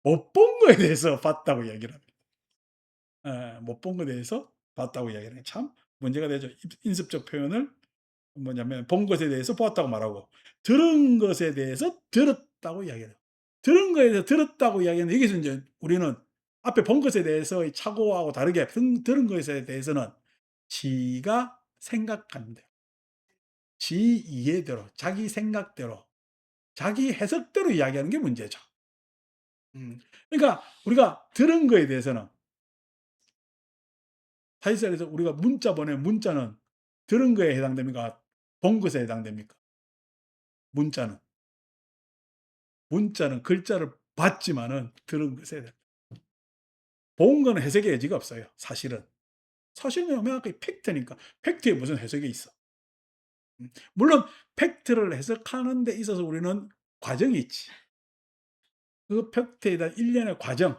A: 못 본 거에 대해서 봤다고 이야기를 합니다. 예. 못 본 거에 대해서 봤다고 이야기하는 게 참 문제가 되죠. 인습적 표현을 뭐냐면 본 것에 대해서 보았다고 말하고 들은 것에 대해서 들었다고 이야기해요. 들은 거에 대해서 들었다고 이야기하는 여기서 인제 우리는 앞에 본 것에 대해서의 착오하고 다르게 들은 것에 대해서는 지가 생각하는 대로, 지 이해대로, 자기 생각대로, 자기 해석대로 이야기하는 게 문제죠. 음. 그러니까 우리가 들은 거에 대해서는 사실상에서 우리가 문자 보내면 문자는 들은 거에 해당됩니까? 본 것에 해당됩니까? 문자는. 문자는 글자를 봤지만은 들은 것에 해당 본 거는 해석의 여지가 없어요, 사실은. 사실은 명확하게 팩트니까. 팩트에 무슨 해석이 있어. 물론 팩트를 해석하는 데 있어서 우리는 과정이 있지. 그 팩트에 대한 일련의 과정이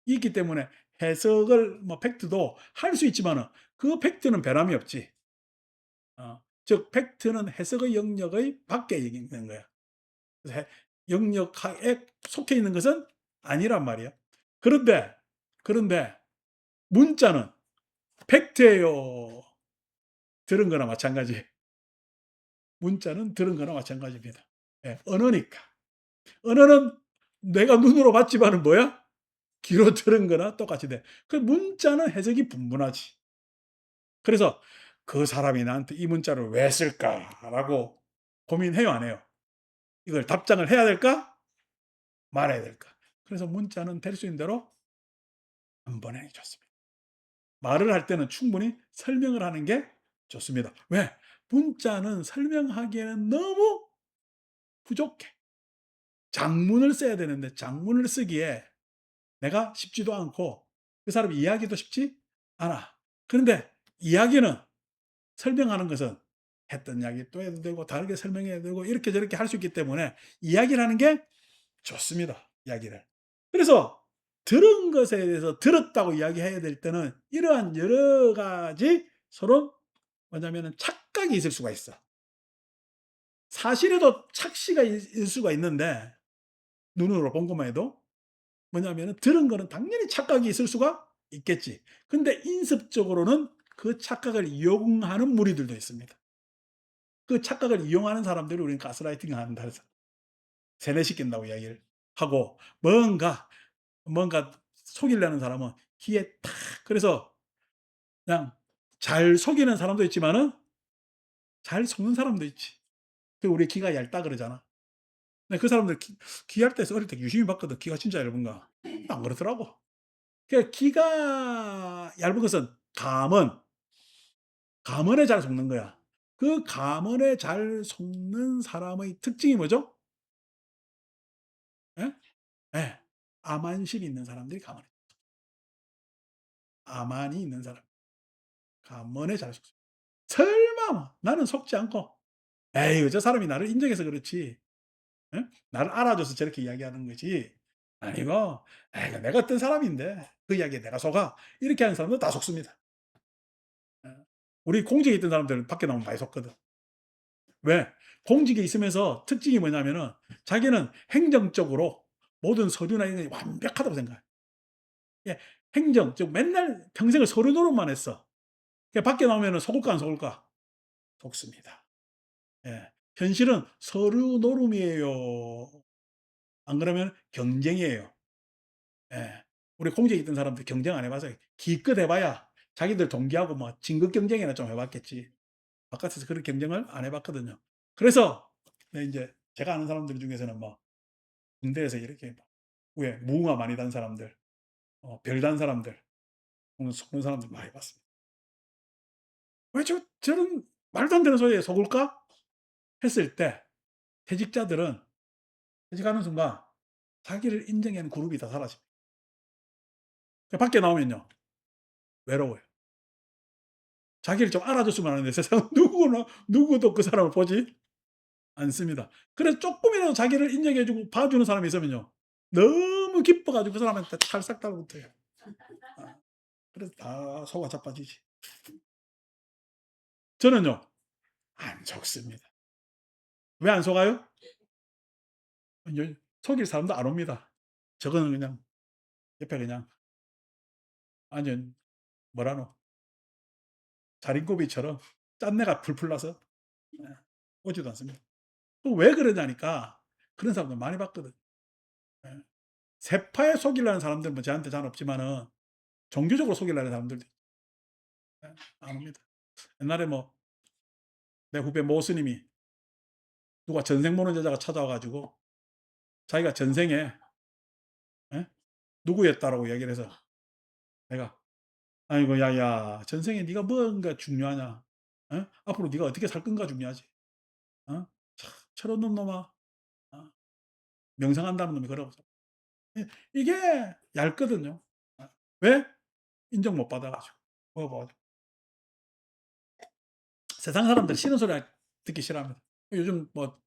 A: 있기 때문에 해석을 뭐 팩트도 할 수 있지만은 그 팩트는 변함이 없지. 즉 팩트는 해석의 영역의 밖에 있는 거야. 그래서 영역에 속해 있는 것은 아니란 말이야. 그런데 그런데 문자는 팩트예요. 들은 거나 마찬가지. 문자는 들은 거나 마찬가지입니다. 예, 언어니까. 언어는 내가 눈으로 봤지만은 뭐야? 귀로 들은 거나 똑같이 돼. 그 문자는 해석이 분분하지. 그래서 '그 사람이 나한테 이 문자를 왜 쓸까?'라고 고민해요, 안 해요? 이걸 답장을 해야 될까? 말아야 될까? 그래서 문자는 될 수 있는 대로 안 보내는 게 좋습니다. 말을 할 때는 충분히 설명을 하는 게 좋습니다. 왜? 문자는 설명하기에는 너무 부족해. 장문을 써야 되는데 장문을 쓰기에 내가 쉽지도 않고 그 사람 이야기도 쉽지 않아. 그런데 이야기는 설명하는 것은 했던 이야기 또 해도 되고 다르게 설명해야 되고 이렇게 저렇게 할 수 있기 때문에 이야기를 하는 게 좋습니다, 이야기를. 그래서 들은 것에 대해서 들었다고 이야기해야 될 때는 이러한 여러 가지 서로 뭐냐면은 착각이 있을 수가 있어. 사실에도 착시가 있을 수가 있는데 눈으로 본 것만 해도 뭐냐면은 들은 거는 당연히 착각이 있을 수가 있겠지. 근데 인습적으로는 그 착각을 이용하는 무리들도 있습니다. 그 착각을 이용하는 사람들을 우리는 가스라이팅 한다 해서 세뇌시킨다고 이야기를 하고 뭔가 속이려는 사람은 귀에 탁 그래서 그냥 잘 속이는 사람도 있지만은 잘 속는 사람도 있지. 그 우리 귀가 얇다 그러잖아. 근데 그 사람들 귀 얇다 해서 어릴 때 유심히 봤거든. 귀가 진짜 얇은가. 안 그렇더라고. 그 귀가 얇은 것은 감언에 잘 속는 거야. 그 감언에 잘 속는 사람의 특징이 뭐죠? 예? 예. 암안심이 있는 사람들이 가만히 암안이 있는 사람 가만히 잘 속습니다. 설마 뭐 나는 속지 않고 '에이 저 사람이 나를 인정해서 그렇지. 예? 나를 알아줘서 저렇게 이야기하는 거지.' 아니고 '에이 내가 어떤 사람인데 그 이야기에 내가 속아.' 이렇게 하는 사람은 다 속습니다. 예. 우리 공직에 있던 사람들은 밖에 나오면 많이 속거든. 왜? 공직에 있으면서 특징이 뭐냐면은 자기는 행정적으로 모든 서류나 이런 게 완벽하다고 생각해. 예. 행정 즉 맨날 평생을 서류 노릇만 했어. 밖에 나오면은 속을까 안 속을까? 속습니다. 예. 현실은 서류 노름이에요. 안 그러면 경쟁이에요. 예. 우리 공직에 있던 사람들 경쟁 안 해 봐서 기껏 해 봐야 자기들 동기하고 뭐 진급 경쟁이나 좀 해 봤겠지. 바깥에서 그런 경쟁을 안 해 봤거든요. 그래서 네 인제 제가 아는 사람들 중에서는 뭐 군대에서 이렇게 막 왜 무궁화 많이 단 사람들, 별 단 사람들, 속는 사람들 많이 봤습니다. '왜 저런 말도 안 되는 소리에 속을까?' 했을 때 퇴직자들은 퇴직하는 순간 자기를 인정하는 그룹이 다 사라집니다. 밖에 나오면요. 외로워요. 자기를 좀 알아줬으면 하는데 세상은 누구나 누구도 그 사람을 보지 않습니다. 그래서 쪼끔이라도 자기를 인정해 주고 봐주는 사람이 있으면요. 너무 기뻐 가지고 그 사람한테 찰싹 달라붙어요. 아 그래서 다 속아 자빠지지. 저는요. 안 속습니다. 왜 안 속아요? 요 속일 사람도 안 옵니다. 저거는 그냥 옆에 그냥 완전 뭐라노 자린고비처럼 짠내가 풀풀 나서 예 오지도 않습니다. 또 왜 그러냐니까 그런 사람들 많이 봤거든. 예. 세파에 속이려는 사람들은 뭐 저한테 잘 없지만은 종교적으로 속이려는 사람들도 예 안 옵니다. 옛날에 뭐 내 후배 모 스님이 누가 전생 모르는 여자가 찾아와 가지고 자기가 전생에 예 누구였다라고 얘기를 해서 내가 "아이고 야야 전생에 네가 뭔가 중요하냐? 어? 앞으로 네가 어떻게 살 건가 중요하지. 어? 참 철없는 놈아. 어? 명상한다는 놈이 그러고" 이 이게 얇거든요. 어. 왜? 인정 못 받아 가지고. 뭐 세상 사람들 싫은 소리 듣기 싫어합니다. 요즘 뭐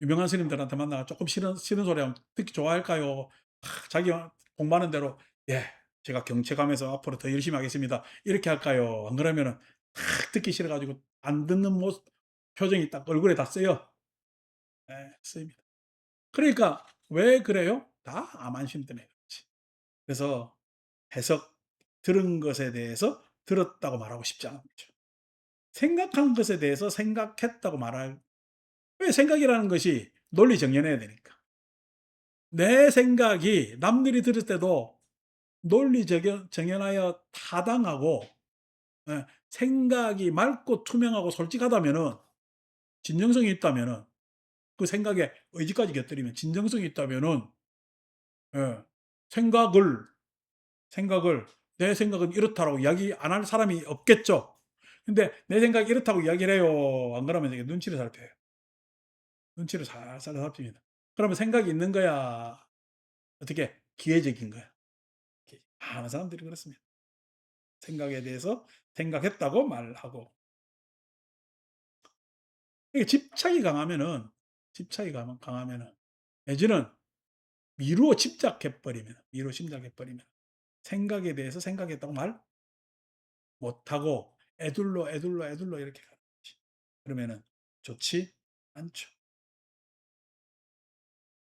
A: 유명한 스님들한테 만나가 "쪼끔 싫은 소리 하면 듣기 좋아할까요?" 자기가 공부하는 대로 "예. 제가 경채감에서 앞으로 더 열심히 하겠습니다." 이렇게 할까요? 안 그러면은 듣기 싫어 가지고 안 듣는 모습 표정이 딱 얼굴에 다 쓰여. 예 쓰입니다. 그러니까 왜 그래요? 다 암안심 때문에 그렇지. 그래서 해석 들은 것에 대해서 들었다고 말하고 싶지 않은 거죠. 생각한 것에 대해서 생각했다고 말할 왜 생각이라는 것이 논리 정연해야 되니까. 내 생각이 남들이 들을 때도 논리 정연하여 타당하고 예 생각이 맑고 투명하고 솔직하다면은 진정성이 있다면은 그 생각에 의지까지 곁들이면 진정성이 있다면은 예 생각을 생각을 '내 생각은 이렇다.'라고 이야기 안 할 사람이 없겠죠. 근데 "내 생각이 이렇다."고 이야기를 해요. 안 그러면 이게 눈치를 살펴요. 눈치를 살살 살핍니다. 그러면 생각이 있는 거야? 어떻게 기회적인 거야? 많은 사람들이 그렇습니다. 생각에 대해서 생각했다고 말하고 이게 집착이 강하면은 내지는 미루어 짐작해 버리면 생각에 대해서 생각했다고 말 못하고 애둘러 이렇게 가는 거지. 그러면은 좋지 않죠.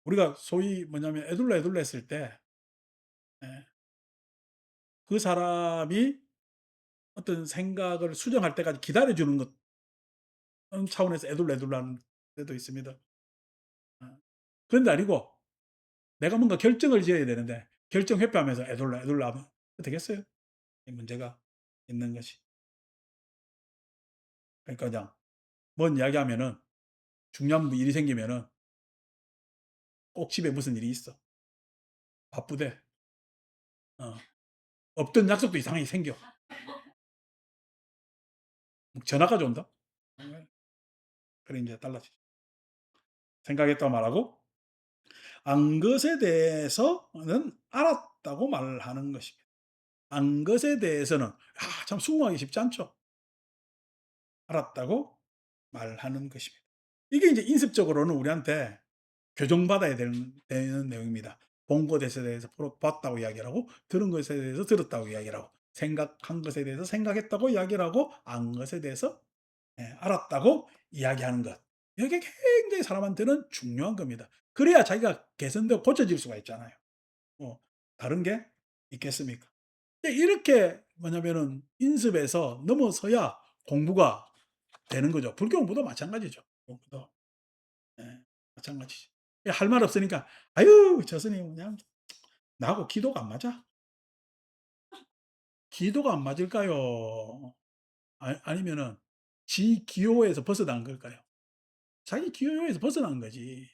A: 우리가 소위 뭐냐면 애둘러 했을 때 예 그 사람이 어떤 생각을 수정할 때까지 기다려 주는 것 차원에서 애둘러 하는 때도 있습니다. 어. 그런 게 아니고 내가 뭔가 결정을 지어야 되는데 결정 회피하면서 애둘러 하면 되겠어요? 이 문제가 있는 것이. 그러니까 그냥 뭔 이야기하면은 중요한 뭐 일이 생기면은 꼭 집에 무슨 일이 있어. 바쁘대. 어. 없던 약속도 이상하게 생겨. 전화까지 온다. 예. 그래 인제 달라지죠. 생각했다고 말하고 안 것에 대해서는 알았다고 말하는 것입니다. 안 것에 대해서는 참 수긍하기 쉽지 않죠. 알았다고 말하는 것입니다. 이게 이제 인습적으로는 우리한테 교정받아야 되는 내용입니다. 본 것에 대해서 봤다고 이야기를 하고, 들은 것에 대해서 들었다고 이야기를 하고, 생각한 것에 대해서 생각했다고 이야기를 하고, 안 것에 대해서 알았다고 이야기하는 것. 이게 굉장히 사람한테는 중요한 겁니다. 그래야 자기가 개선되고 고쳐질 수가 있잖아요. 뭐 다른 게 있겠습니까? 이렇게 뭐냐면은 인습에서 넘어서야 공부가 되는 거죠. 불교 공부도 마찬가지죠. 공부도. 예, 마찬가지죠. 할 말 없으니까 "아유 저 스님 그냥 나하고 기도가 안 맞아." 기도가 안 맞을까요? 아니면은 지 기호에서 벗어난 걸까요? 자기 기호에서 벗어난 거지.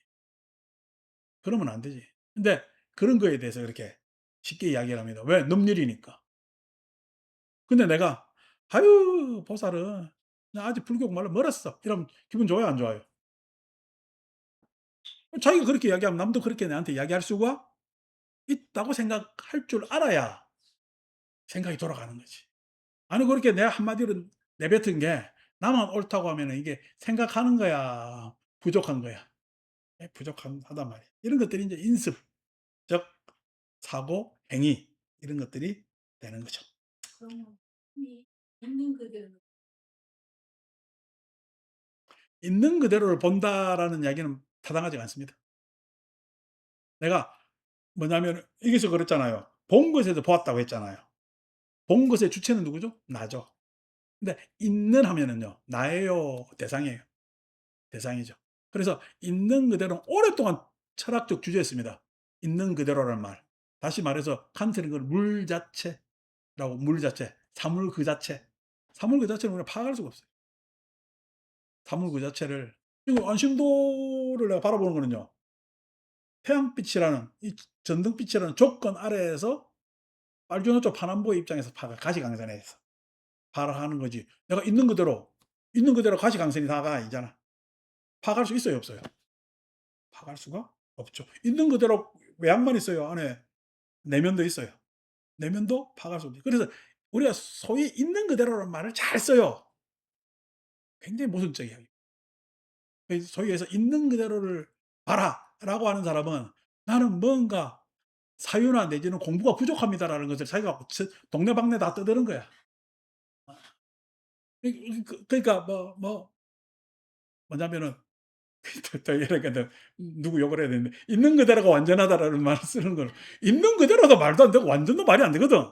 A: 그러면 안 되지. 근데 그런 거에 대해서 그렇게 쉽게 이야기를 합니다. 왜? 넘일이니까. 근데 내가 "아유 보살은 나 아직 불교 말로 멀었어." 이러면 기분 좋아요, 안 좋아요? 자기가 그렇게 이야기하면 남도 그렇게 나한테 이야기할 수가 있다고 생각할 줄 알아야 생각이 돌아가는 거지. 아니 그렇게 내 한마디로 내뱉은 게 나만 옳다고 하면은 이게 생각하는 거야, 부족한 거야. 부족하단 말이야. 이런 것들이 이제 인습적 사고, 행위 이런 것들이 되는 거죠.
B: 그러면 이 있는 그대로
A: 있는 그대로를 본다라는 이야기는 타당하지 않습니다. 내가 뭐냐면 여기서 그랬잖아요. 본 것에서 보았다고 했잖아요. 본 것의 주체는 누구죠? 나죠. 근데 있는 하면은요. 나예요, 대상이에요. 대상이죠. 그래서 있는 그대로 오랫동안 철학적 주제였습니다. 있는 그대로라는 말. 다시 말해서 칸트는 그걸 물 자체라고 물 자체, 사물 그 자체. 사물 그 자체는 우리가 파악할 수가 없어요. 사물 그 자체를 이거 안심도를 내가 바라보는 거는요. 태양빛이라는 이 전등빛이라는 조건 아래에서 빨주노초 파남보의 입장에서 가시광선에서 파악하는 거지. 내가 있는 그대로 가시광선이 다가 아니잖아. 파악할 수 있어요, 없어요? 파악할 수가 없죠. 있는 그대로 외양만 있어요. 안에 내면도 있어요. 내면도 파악할 수 없죠. 그래서 우리가 소위 있는 그대로라는 말을 잘 써요. 굉장히 모순적이에요. 소위 해서 "있는 그대로를 봐라."라고 하는 사람은 '나는 뭔가 사유나 내지는 공부가 부족합니다.'라는 것을 자기가 동네방네 다 떠드는 거야. 그러니까 뭐냐면은 또 이러니까 누구 욕을 해야 되는데 "있는 그대로가 완전하다."라는 말을 쓰는 거는 있는 그대로도 말도 안 되고 완전도 말이 안 되거든.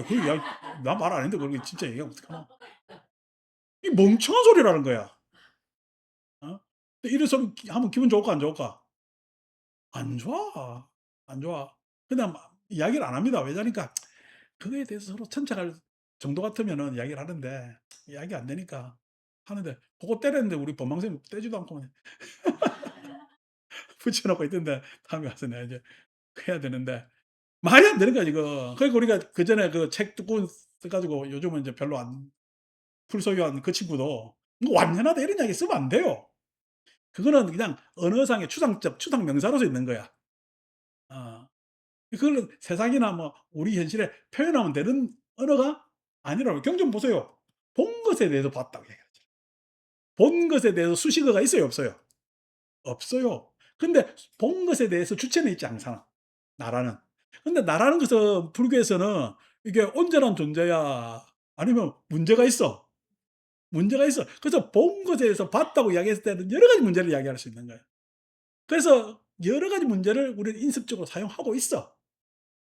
A: 그 야 나 말 안 했는데 그렇게 진짜 얘기하면 어떡하나. 이 멍청한 소리라는 거야. 어? 이런 소리 하면 기분 좋을까 안 좋을까? 안 좋아. 안 좋아. 그냥 막 이야기를 안 합니다. 왜냐니까 그거에 대해서 서로 천착할 정도 같으면은 이야기를 하는데 이야기 안 되니까 하는데 그거 때렸는데 우리 본방 선생님 떼지도 않고 그냥 붙여 놓고 있던데 다음에 가서 내가 이제 해야 되는데 말이 안 되는 거야 지금. 그러니까 우리가 그전에 그 책 두권 써 가지고 요즘은 이제 별로 안 풀소유한 그 친구도 "뭐 완전하다." 이런 이야기 쓰면 안 돼요. 그거는 그냥 언어상의 추상 명사로서 있는 거야. 어. 그거는 세상이나 뭐 우리 현실에 표현하면 되는 언어가 아니라고. 경전 보세요. 본 것에 대해서 봤다고 얘기하죠. 본 것에 대해서 수식어가 있어요, 없어요? 없어요. 근데 본 것에 대해서 주체는 있지 않잖아, 나라는. 근데 나라는 것은 불교에서는 이게 온전한 존재야? 아니면 문제가 있어? 문제가 있어. 그래서 본 것에 대해서 봤다고 이야기했을 때는 여러 가지 문제를 이야기할 수 있는 거예요. 그래서 여러 가지 문제를 우리는 인습적으로 사용하고 있어.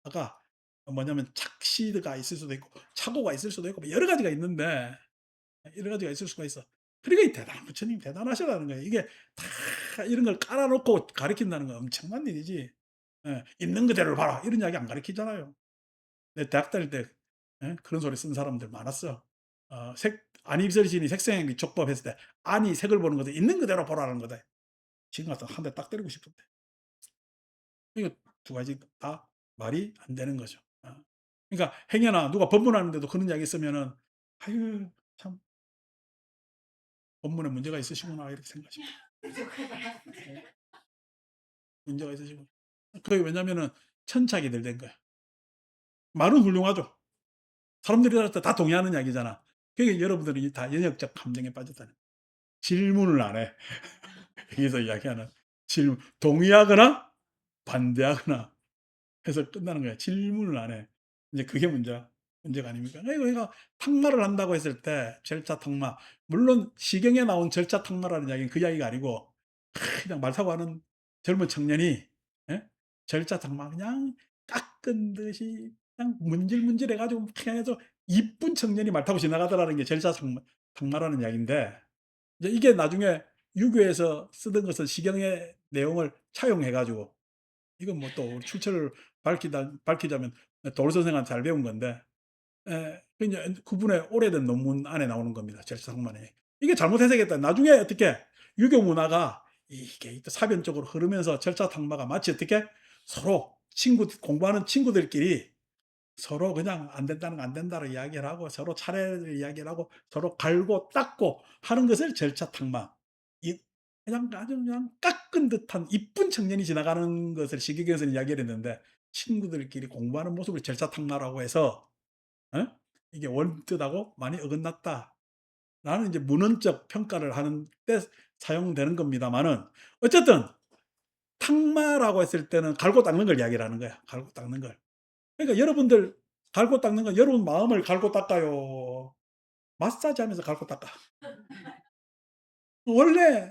A: 아까 뭐냐면 착시가 있을 수도 있고 착오가 있을 수도 있고 뭐 여러 가지가 있는데 여러 가지가 있을 수가 있어. 그러니까 이 대단한 부처님 대단하시다는 거예요. 이게 다 이런 걸 깔아 놓고 가르친다는 건 엄청난 일이지. 예. "있는 그대로를 봐라." 이런 이야기 안 가르치잖아요. 내 대학 다닐 때 그런 소리 쓴 사람들 많았어. 색 안입설 시인이 색생애기 족법 했을 때 "아니 색을 보는 거다. 있는 그대로 보라."는 거다. 지금 같으면 한 대 딱 때리고 싶은데. 이거 두 가지 다 말이 안 되는 거죠. 그러니까 행여나 누가 법문하는데도 그런 이야기 쓰면은 '아유 참 법문에 문제가 있으시구나.' 이렇게 생각하시면
B: 부족하다.
A: 문제가 있으시고. 그게 왜냐면은 천착이들 된 거야. 말은 훌륭하죠. 사람들이 들을 때 다 동의하는 이야기잖아. 그게 여러분들이 다 연역적 감정에 빠졌다는 거야. 질문을 안 해. 여기서 이야기하는 질문. 동의하거나 반대하거나 해서 끝나는 거야. 질문을 안 해. 이제 그게 문제가 아닙니까? 그러니까 탁마를 한다고 했을 때 절차 탁마. 물론 시경에 나온 절차 탁마라는 이야기는 그 이야기가 아니고 그냥 말 타고 하는 젊은 청년이, 예? 절차 탁마 그냥 깎은 듯이 그냥 문질문질해 가지고 그냥 해서 이쁜 청년이 말 타고 지나가더라는 게 절차 탁마라는 이야기인데, 이제 이게 나중에 유교에서 쓰던 것은 시경의 내용을 차용해 가지고, 이건 뭐 또 출처를 밝히자면 도를 선생한테 잘 배운 건데, 그 이제 그분의 오래된 논문 안에 나오는 겁니다. 절차상만에. 이게 잘못 해석했다. 나중에 어떻게 유교 문화가 이게 또 사변적으로 흐르면서 절차탕마가 마치 어떻게 서로 공부하는 친구들끼리 서로 그냥 안 된다는 거 안 된다로 이야기를 하고 서로 차례를 이야기를 하고 서로 갈고 닦고 하는 것을 절차탕마. 이 그냥 아주 그냥 깎은 듯한 이쁜 청년이 지나가는 것을 시기경에서는 이야기를 했는데, 친구들끼리 공부하는 모습을 절차탕마라고 해서, 어? 이게 원뜻하고 많이 어긋났다라는 이제 문헌적 평가를 하는 때 사용되는 겁니다만은, 어쨌든 탕마라고 했을 때는 갈고 닦는 걸 이야기를 하는 거야. 갈고 닦는 걸. 그러니까 여러분들 갈고 닦는 건 여러분 마음을 갈고 닦아요. 마사지하면서 갈고 닦아. 원래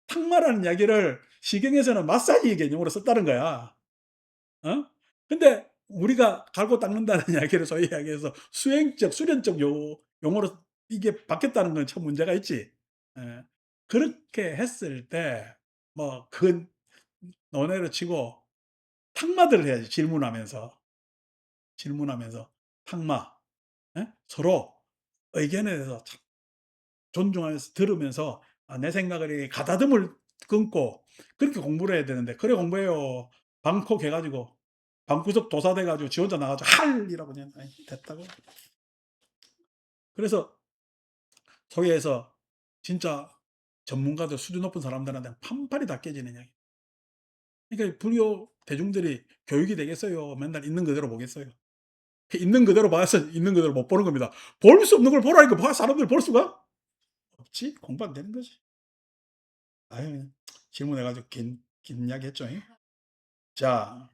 A: 탕마라는 이야기를 시경에서는 마사지 개념으로 썼다는 거야. 어? 근데 우리가 갈고 닦는다는 이야기를 소위 이야기해서 수련적 용어로 이게 바뀌었다는 건 참 문제가 있지. 예. 그렇게 했을 때 뭐 그 논외로 치고 탁마들을 해야지. 질문하면서 탁마. 예? 서로 의견에 대해서 참 존중하면서 들으면서 내 생각을 이렇게 가다듬을 끊고 그렇게 공부를 해야 되는데, 그래 공부해요. 방콕 해 가지고 방구석 도사 돼 가지고 지 혼자 나가 가지고 할 이라고 그냥 아이 됐다고. 그래서 소위에서 진짜 전문가들 수준 높은 사람들한테는 판판이 다 깨지는 이야기. 그러니까 불교 대중들이 교육이 되겠어요? 맨날 있는 그대로 보겠어요? 그 있는 그대로 봐서 있는 그대로 못 보는 겁니다. 볼 수 없는 걸 보라니까. 봐 사람들이 볼 수가 없지. 공부 안 되는 거지. 아유, 질문해 가지고 긴 이야기 했죠. 자,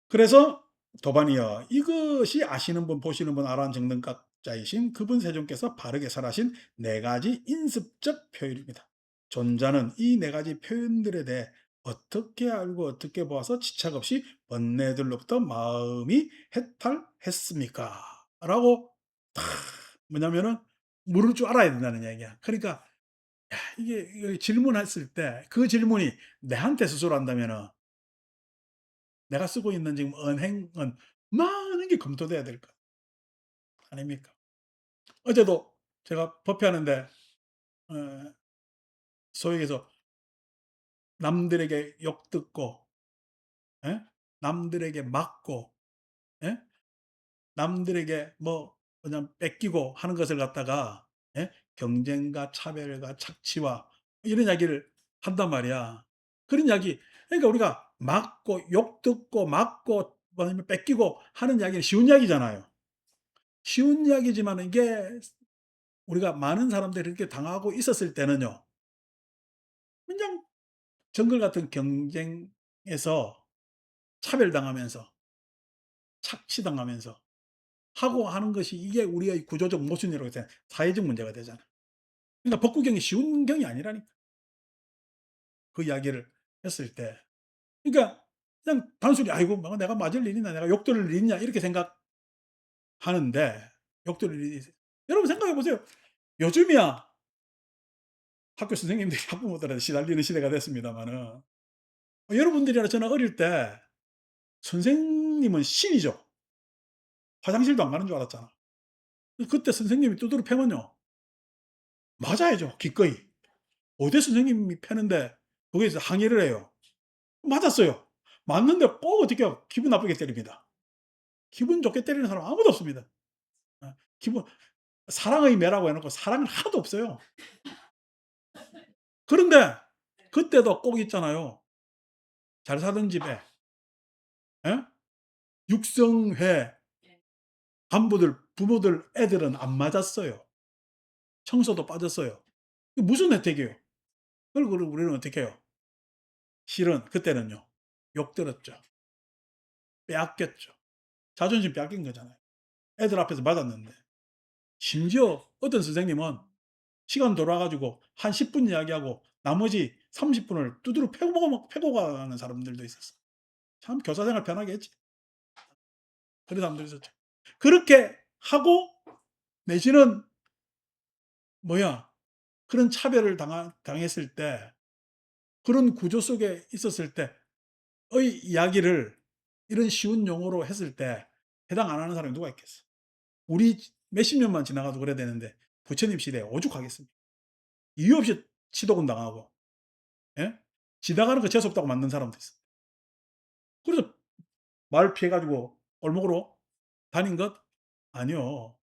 A: 그래서 도반이여, 이것이 아시는 분 보시는 분 아란 정등각자이신 그분 세존께서 바르게 설하신 네 가지 인습적 표현입니다. 존자는 이 네 가지 표현들에 대해 어떻게 알고 어떻게 보아서 지착 없이 번뇌들로부터 마음이 해탈했습니까? 라고 탁 뭐냐면은 물을 줄 알아야 된다는 얘기야. 그러니까 이게 질문했을 때 그 질문이 내한테 스스로 한다면은 내가 쓰고 있는 지금 언행은 많은 게 검토돼야 될 것 아닙니까? 어제도 제가 법회하는데 어 소위 해서 남들에게 욕 듣고, 예? 남들에게 맞고, 예? 남들에게 뭐 그냥 뺏기고 하는 것을 갖다가, 예? 경쟁과 차별과 착취와 이런 이야기를 한단 말이야. 그런 이야기, 그러니까 우리가 맞고 욕 듣고 맞고 뭐 아니면 뺏기고 하는 이야기는 쉬운 이야기잖아요. 쉬운 이야기지만 이게 우리가 많은 사람들이 그렇게 당하고 있었을 때는요. 그냥 정글 같은 경쟁에서 차별당하면서 착취당하면서 하고 하는 것이 이게 우리의 구조적 모순이라고 해서 사회적 문제가 되잖아. 그러니까 법구경이 쉬운 경이 아니라니까. 그 이야기를 했을 때. 그러니까 그냥 단순히 '아이고 뭐 내가 맞을 일이냐. 내가 욕 들을 일이냐.' 이렇게 생각하는데, 욕 들을 일이 여러분 생각해 보세요. 요즘이야 학교 선생님들이 학부모들한테 시달리는 시대가 됐습니다마는, 여러분들이나 저는 어릴 때 선생님은 신이죠. 화장실도 안 가는 줄 알았잖아. 그때 선생님이 두드러 패면요, 맞아야죠 기꺼이. 어디 선생님이 패는데 거기에서 항의를 해요. 맞았어요. 맞는데 꼭 어떻게 해요? 기분 나쁘게 때립니다. 기분 좋게 때리는 사람 아무도 없습니다. 기분 사랑의 매라고 해 놓고 사랑은 하나도 없어요. 그런데 그때도 꼭 있잖아요. 잘 사는 집에 예? 육성회
B: 예.
A: 간부들 부모들 애들은 안 맞았어요. 청소도 빠졌어요. 그 무슨 혜택이에요? 그걸 우리는 어떻게 해요? 실은 그때는요. 욕 들었죠. 빼앗겼죠. 자존심 빼앗긴 거잖아요. 애들 앞에서 맞았는데. 심지어 어떤 선생님은 시간 돌아 가지고 한 10분 이야기하고 나머지 30 분을 두드러 패고 가는 사람들도 있었어. 참 교사 생활 편하게 했지. 그런 사람들이 있었죠. 그렇게 하고 내지는 뭐야 그런 차별을 당했을 때 그런 구조 속에 있었을 때의 이야기를 이런 쉬운 용어로 했을 때 해당 안 하는 사람이 누가 있겠어. 우리 몇십 년만 지나가도 그래야 되는데 부처님 시대에 오죽하겠습니까. 이유 없이 치도금 당하고 예? 지나가는 거 재수없다고 맞는 사람도 있어. 그래서 말 피해 가지고 골목으로 다닌 것? 아니요.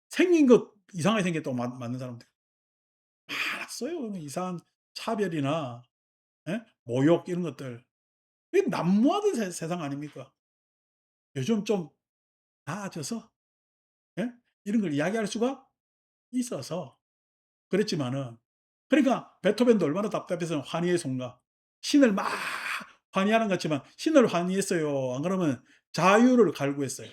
A: 생긴 것 이상하게 생겼다고 맞는 사람들 많았어요. 이상한 차별이나 모욕 이런 것들. 이게 난무하던 세상 아닙니까? 요즘 좀 나아져서 예? 이런 걸 이야기할 수가 있어서 그랬지만은 그러니까 베토벤도 얼마나 답답해서 환희의 송가. 신을 막 환희하는 것 같지만 신을 환희했어요. 안 그러면 자유를 갈구했어요.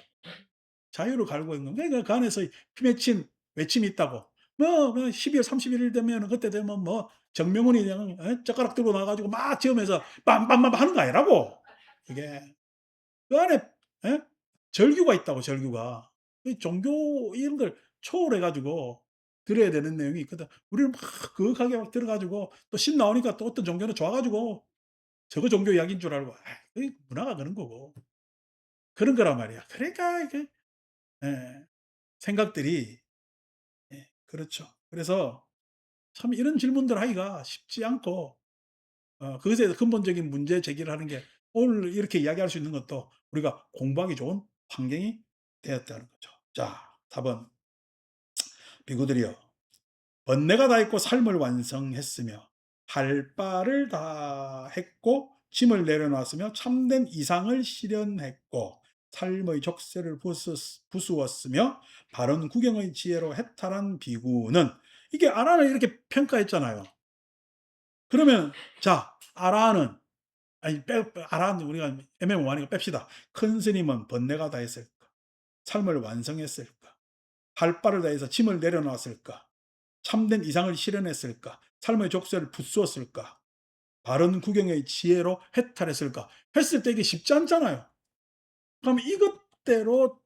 A: 자유를 갈구한 거. 그러니까 그 안에서 피맺힌 외침이 있다고. 뭐 12월 31일 되면은 그때 되면 뭐 정명훈이 그냥 젓가락 들고 나와 가지고 막 지으면서 빰빰빰 하는 거 아니라고. 그게. 그 안에 예? 절규가 있다고 절규가. 이 종교 이런 걸 초월해 가지고 들어야 되는 내용이 있거든. 우리는 막 거하게 막 들어 가지고 또 신 나오니까 또 어떤 종교는 좋아 가지고 저거 종교 이야기인 줄 알고 이 문화가 그런 거고. 그런 거란 말이야. 그러니까 이게 예 생각들이 그렇죠. 그래서 참 이런 질문들 하기가 쉽지 않고 그것에 대해서 근본적인 문제 제기를 하는 게 오늘 이렇게 이야기할 수 있는 것도 우리가 공부하기 좋은 환경이 되었다는 거죠. 자, 4 번. 비구들이여 번뇌가 다 있고 삶을 완성했으며 할 바를 다 했고 짐을 내려놨으며 참된 이상을 실현했고 삶의 족쇄를 부수었으며 바른 구경의 지혜로 해탈한 비구는 이게 아라를 이렇게 평가했잖아요. 그러면 자 아라는 아니 아라는 우리가 애매모호하니까 뺍시다. 큰 스님은 번뇌가 다 했을까? 삶을 완성했을까? 할 바를 다해서 짐을 내려놨을까? 참된 이상을 실현했을까? 삶의 족쇄를 부수었을까? 바른 구경의 지혜로 해탈했을까? 했을 때 이게 쉽지 않잖아요. 그럼 이것대로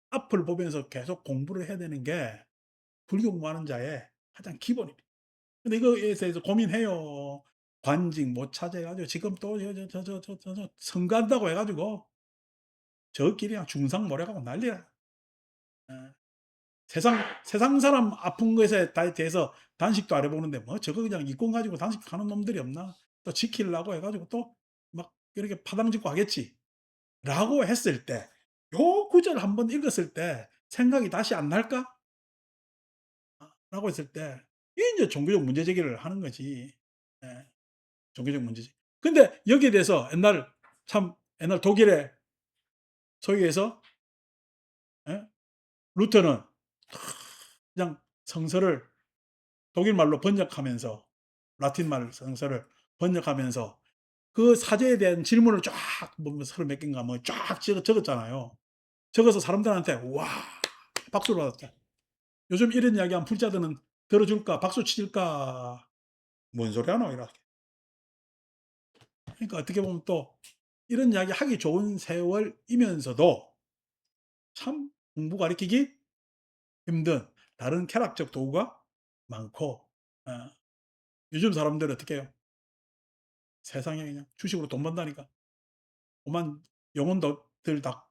A: 앞을 보면서 계속 공부를 해야 되는 게 불교 공부하는 자의 가장 기본입니다. 근데 이거에 대해서 고민해요. 관직 못 찾아 가지고 지금 또 선거한다고 해 가지고 저끼리 그냥 중상모략 하고 난리야. 예. 세상 사람 아픈 것에 대해서 단식도 안 해 보는데 뭐 저거 그냥 이권 가지고 단식하는 놈들이 없나? 또 지키려고 해 가지고 또 막 이렇게 파당짓고 하겠지.'라고 했을 때 요 구절 한번 읽었을 때 생각이 다시 안 날까? 라고 했을 때 이게 인제 종교적 문제 제기를 하는 거지. 예. 종교적 문제지. 근데 여기에 대해서 옛날 독일의 소위에서 예? 루터는 그냥 성서를 독일 말로 번역하면서 라틴 말 성서를 번역하면서 그 사제에 대한 질문을 쫙 뭐 서른 몇 개인가 뭐 쫙 적었잖아요. 적어서 사람들한테 "와." 박수를 받았대. 요즘 이런 이야기하면 불자들은 들어줄까? 박수 치질까? "뭔 소리 하노?" 이렇게. 그러니까 어떻게 보면 또 이런 이야기 하기 좋은 세월이면서도 참 공부 가르치기 힘든 다른 쾌락적 도구가 많고 요즘 사람들은 어떻게 해요? 세상에 그냥 주식으로 돈 번다니까. 오만 영혼들 다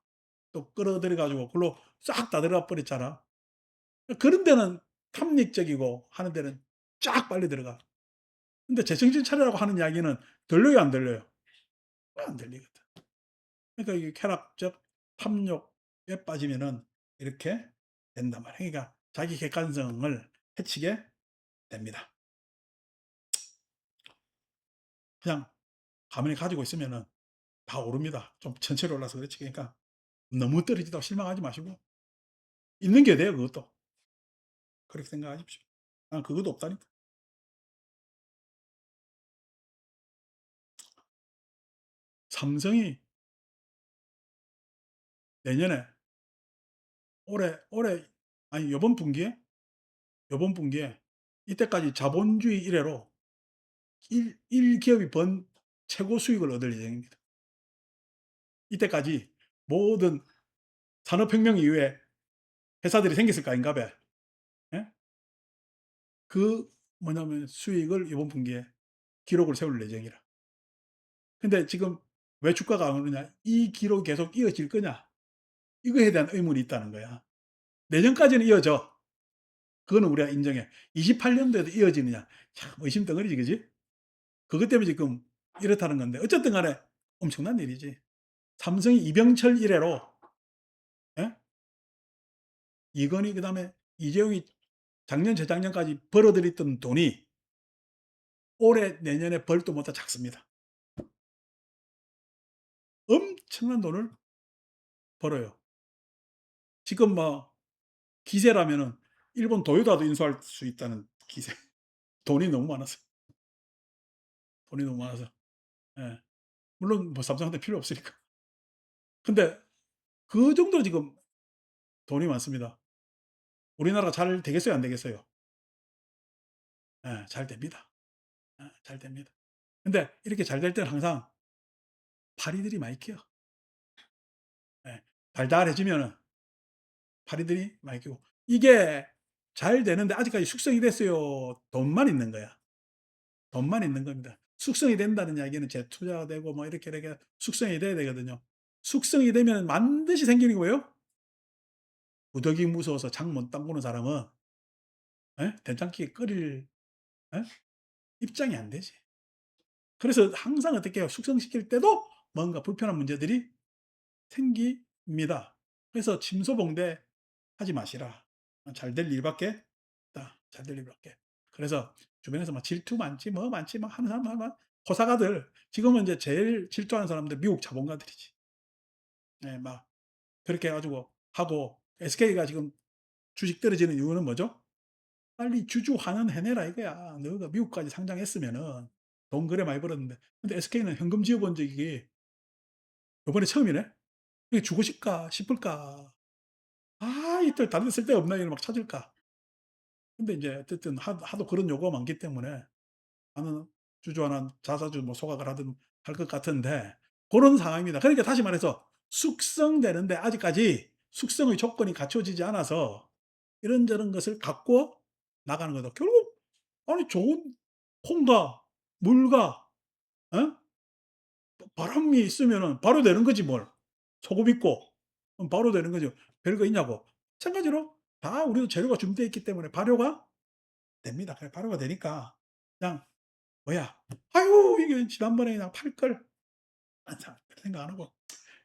A: 또 끌어들여 가지고 그걸로 싹 다 들어가 버렸잖아. 그런 데는 탐닉적이고 하는 데는 쫙 빨리 들어가. 근데 제정신 차리라고 하는 이야기는 들려요 안 들려요? 안 들리거든. 그러니까 이게 쾌락적 탐욕에 빠지면은 이렇게 된단 말이에요. 그러니까 자기 객관성을 해치게 됩니다. 그냥 가만히 가지고 있으면은 다 오릅니다. 좀 천천히 올라서 그렇지. 그러니까 너무 떨어지다고 실망하지 마시고 있는 게 돼요, 그것도. 그렇게 생각하십시오. 난 그것도 없다니까. 삼성이 내년에 올해 아니 요번 분기에 이때까지 자본주의 이래로 1 기업이 번 최고 수익을 얻을 예정입니다. 이때까지 모든 산업혁명 이후에 회사들이 생겼을 거 아닌가 봐. 예? 그 뭐냐면 수익을 이번 분기에 기록을 세울 예정이라. 근데 지금 왜 주가가 안 오르냐? 이 기록이 계속 이어질 거냐? 이거에 대한 의문이 있다는 거야. 내년까지는 이어져. 그거는 우리가 인정해. 28년도에도 이어지느냐? 참 의심덩어리지, 그지? 그것 때문에 지금 이렇다는 건데 어쨌든 간에 엄청난 일이지. 삼성이 이병철 이래로 예? 이건희 그다음에 이재용이 작년 재작년까지 벌어들였던 돈이 올해 내년에 벌 돈보다 작습니다. 엄청난 돈을 벌어요. 지금 뭐 기세라면은 일본 도요다도 인수할 수 있다는 기세. 돈이 너무 많아서. 돈이 너무 많아서. 예. 물론 뭐 삼성한테 필요 없으니까. 근데 그 정도로 지금 돈이 많습니다. 우리나라가 잘 되겠어요, 안 되겠어요? 예, 잘 됩니다. 예, 잘 됩니다. 근데 이렇게 잘 될 때는 항상 파리들이 많이 껴. 예. 달달해지면은 파리들이 많이 끼고 이게 잘 되는데 아직까지 숙성이 됐어요. 돈만 있는 거야. 돈만 있는 겁니다. 숙성이 된다는 이야기는 재투자가 되고 뭐 이렇게 숙성이 돼야 되거든요. 숙성이 되면 반드시 생기는 게 뭐예요? 구더기 무서워서 장 못 담그는 사람은 예? 된장찌개 끓일 예? 입장이 안 되지. 그래서 항상 어떻게 해요? 숙성시킬 때도 뭔가 불편한 문제들이 생깁니다. 그래서 침소봉대 하지 마시라. 잘 될 일밖에 없다. 잘 될 일밖에. 그래서 주변에서 막 질투 많지 뭐 많지 막 하는 사람 막 호사가들 지금은 이제 제일 질투하는 사람들 미국 자본가들이지. 네, 막 그렇게 해 가지고 하고 SK가 지금 주식 떨어지는 이유는 뭐죠? 빨리 주주 환원 해내라 이거야. 너가 미국까지 상장했으면은 돈 그래 많이 벌었는데. 근데 SK는 현금 지어 본 적이 요번에 처음이네. 이게 주고 싶을까? 아, 이들 다른 데 쓸 데가 없나? 이러 막 찾을까? 근데 이제 어쨌든 하도 그런 요구가 많기 때문에 나는 주주환원 자사주 뭐 소각을 하든 할 것 같은데 고런 상황입니다. 그러니까 다시 말해서 숙성되는데 아직까지 숙성의 조건이 갖춰지지 않아서 이런저런 것을 갖고 나가는 거다. 결국 아니 좋은 콩과 물과 어? 바람이 있으면은 바로 되는 거지 뭘. 소금 있고 그럼 바로 되는 거죠. 별거 있냐고. 마찬가지로 다 우리도 재료가 준비되어 있기 때문에 발효가 됩니다. 그래 발효가 되니까 그냥 뭐야 '아유 이게 지난번에 그냥 팔걸.' 아 참 그렇게 생각 안 하고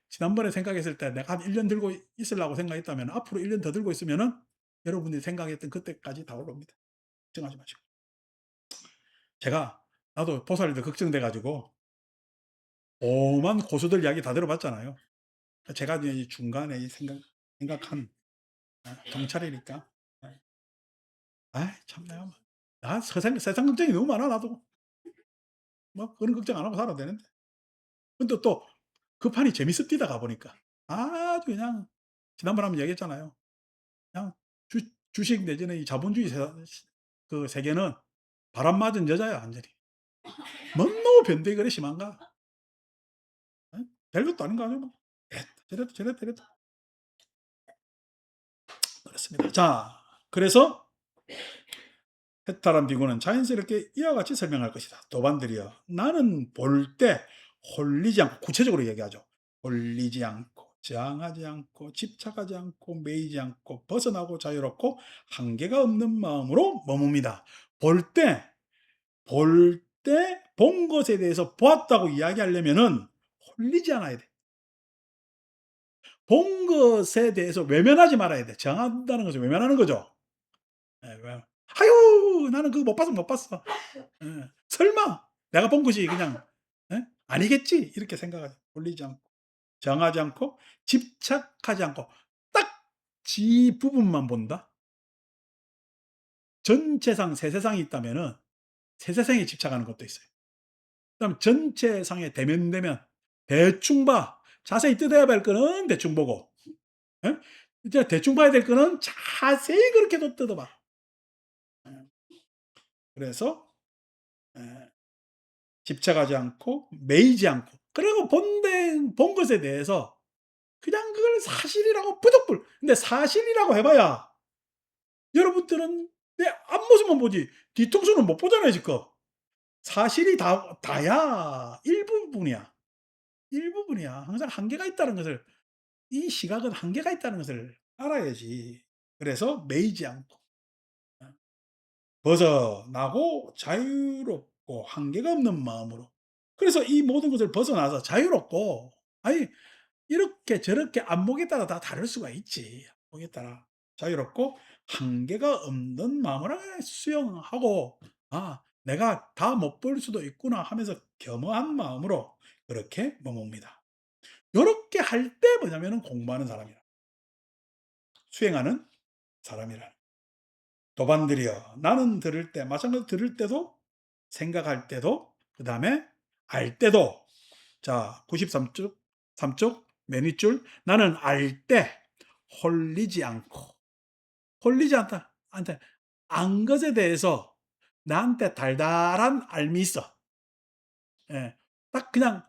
A: 지난번에 생각했을 때 내가 한 1년 들고 있으려고 생각했다면 앞으로 1년 더 들고 있으면은 여러분들이 생각했던 그때까지 다 올라옵니다. 걱정하지 마시고. 제가 나도 보살이도 걱정돼 가지고 오만 고수들 이야기 다 들어봤잖아요. 제가 이제 이 중간에 이 생각한 경찰이니까. 예. 아이 참 내가 뭐 세상 걱정이 너무 많아 나도. 뭐 그런 걱정 안 하고 살아도 되는데. 근데 또 그 판이 재밌어 뛰다가 보니까 아주 그냥 지난번에 한번 얘기했잖아요. 그냥 주 주식 내지는 이 자본주의 그 세계는 바람 맞은 여자야 완전히. 너무 변덕이 그리 심한가? 예? 별것도 아닌 거 아니야 뭐. 이랬다 저랬다 그렇습니다. 자 그래서 해탈한 비구는 자연스럽게 이와 같이 설명할 것이다. 도반들이여 나는 볼 때 홀리지 않고 구체적으로 얘기하죠. 홀리지 않고 저항하지 않고 집착하지 않고 매이지 않고 벗어나고 자유롭고 한계가 없는 마음으로 머뭅니다. 볼 때 본 것에 대해서 보았다고 이야기하려면은 홀리지 않아야 돼. 본 것에 대해서 외면하지 말아야 돼. 저항한다는 것은 외면하는 거죠. 예, "아유 나는 그거 못 봤어, 못 봤어." 예. "설마?" 내가 본 것이 그냥 '예? 아니겠지.' 이렇게 생각하지. 돌리지 않고 정하지 않고 집착하지 않고 딱 지 부분만 본다. 전체상 세세상이 있다면은 세세상에 집착하는 것도 있어요. 그다음에 전체상에 대면대면 대충 봐. 자세히 뜯어야 할 거는 대충 보고, 예? 이제 대충 봐야 될 거는 자세히 그렇게도 뜯어봐. 예. 그래서 예 집착하지 않고 매이지 않고 그리고 본 것에 대해서 그냥 그걸 사실이라고 부득불 근데 사실이라고 해 봐야 여러분들은 내 앞모습만 보지 뒤통수는 못 보잖아요 지금. 사실이 다야 일부분이야. 일부분이야. 항상 한계가 있다는 것을 이 시각은 한계가 있다는 것을 알아야지. 그래서 매이지 않고 어 벗어나고 자유롭고 한계가 없는 마음으로 그래서 이 모든 것을 벗어나서 자유롭고 아니 이렇게 저렇게 안목에 따라 다 다를 수가 있지. 안목에 따라 자유롭고 한계가 없는 마음으로 수용하고 '아 내가 다 못 볼 수도 있구나.' 하면서 겸허한 마음으로 그렇게 머뭅니다. 요렇게 할 때 뭐냐면은 공부하는 사람이라 수행하는 사람이라. 도반들이여 나는 들을 때 마찬가지로 들을 때도 생각할 때도 그다음에 알 때도 자 93쪽 3쪽 맨 윗줄 나는 알 때 홀리지 않고 홀리지 않다. 안 것에 대해서 나한테 달달한 알미 있어. 예. 딱 그냥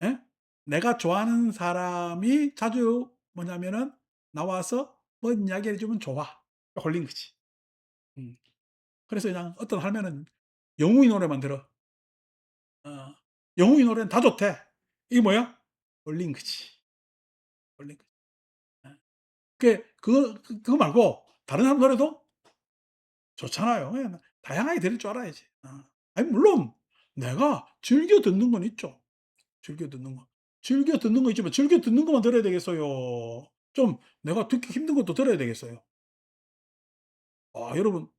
A: 예? 내가 좋아하는 사람이 자주 뭐냐면은 나와서 뭔 이야기를 해 주면 좋아. 홀린 거지. 음. 그래서 그냥 어떤 할매는 영웅이 노래만 들어. 어. 영웅이 노래는 다 좋대. 이게 뭐야? 홀린 거지. 홀린 거지. 예. 그거 말고 다른 사람 노래도 좋잖아요. 예. 다양하게 들을 줄 알아야지. 아니 물론 내가 즐겨 듣는 건 있죠. 즐겨 듣는 거. 즐겨 듣는 거 있지만 즐겨 듣는 것만 들어야 되겠어요. 좀 내가 듣기 힘든 것도 들어야 되겠어요. 여러분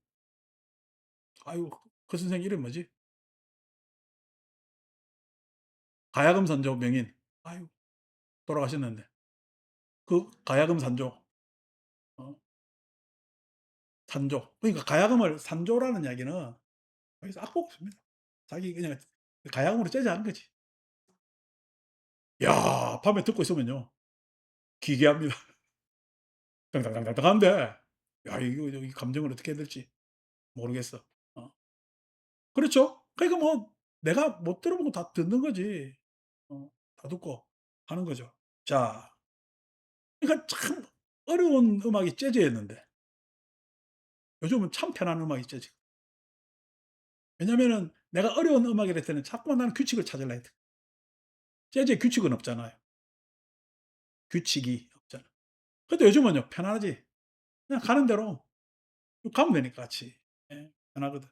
A: 아유 그 선생 이름이 뭐지? 가야금 산조 명인. 아유 돌아가셨는데. 그 가야금 산조. 어 산조. 그러니까 가야금을 산조라는 이야기는 여기서 악보입니다. 자기 그냥 가야금으로 재즈하는 거지. 야 밤에 듣고 있으면요. 기괴합니다. 당당당당당한데 야 이거 이 감정을 어떻게 해야 될지 모르겠어. 어 그렇죠. 그러니까 뭐 내가 못 들어보고 다 듣는 거지. 다 듣고 하는 거죠. 자 그러니까 참 어려운 음악이 재즈였는데 요즘은 참 편한 음악이 재즈. 왜냐면은 내가 어려운 음악이랄 때는 자꾸만 나는 규칙을 찾으려 해. 재즈에 규칙은 없잖아요. 규칙이 없잖아. 근데 요즘은요 편안하지. 그냥 가는 대로 쭉 가면 되니까 같이. 예 편하거든.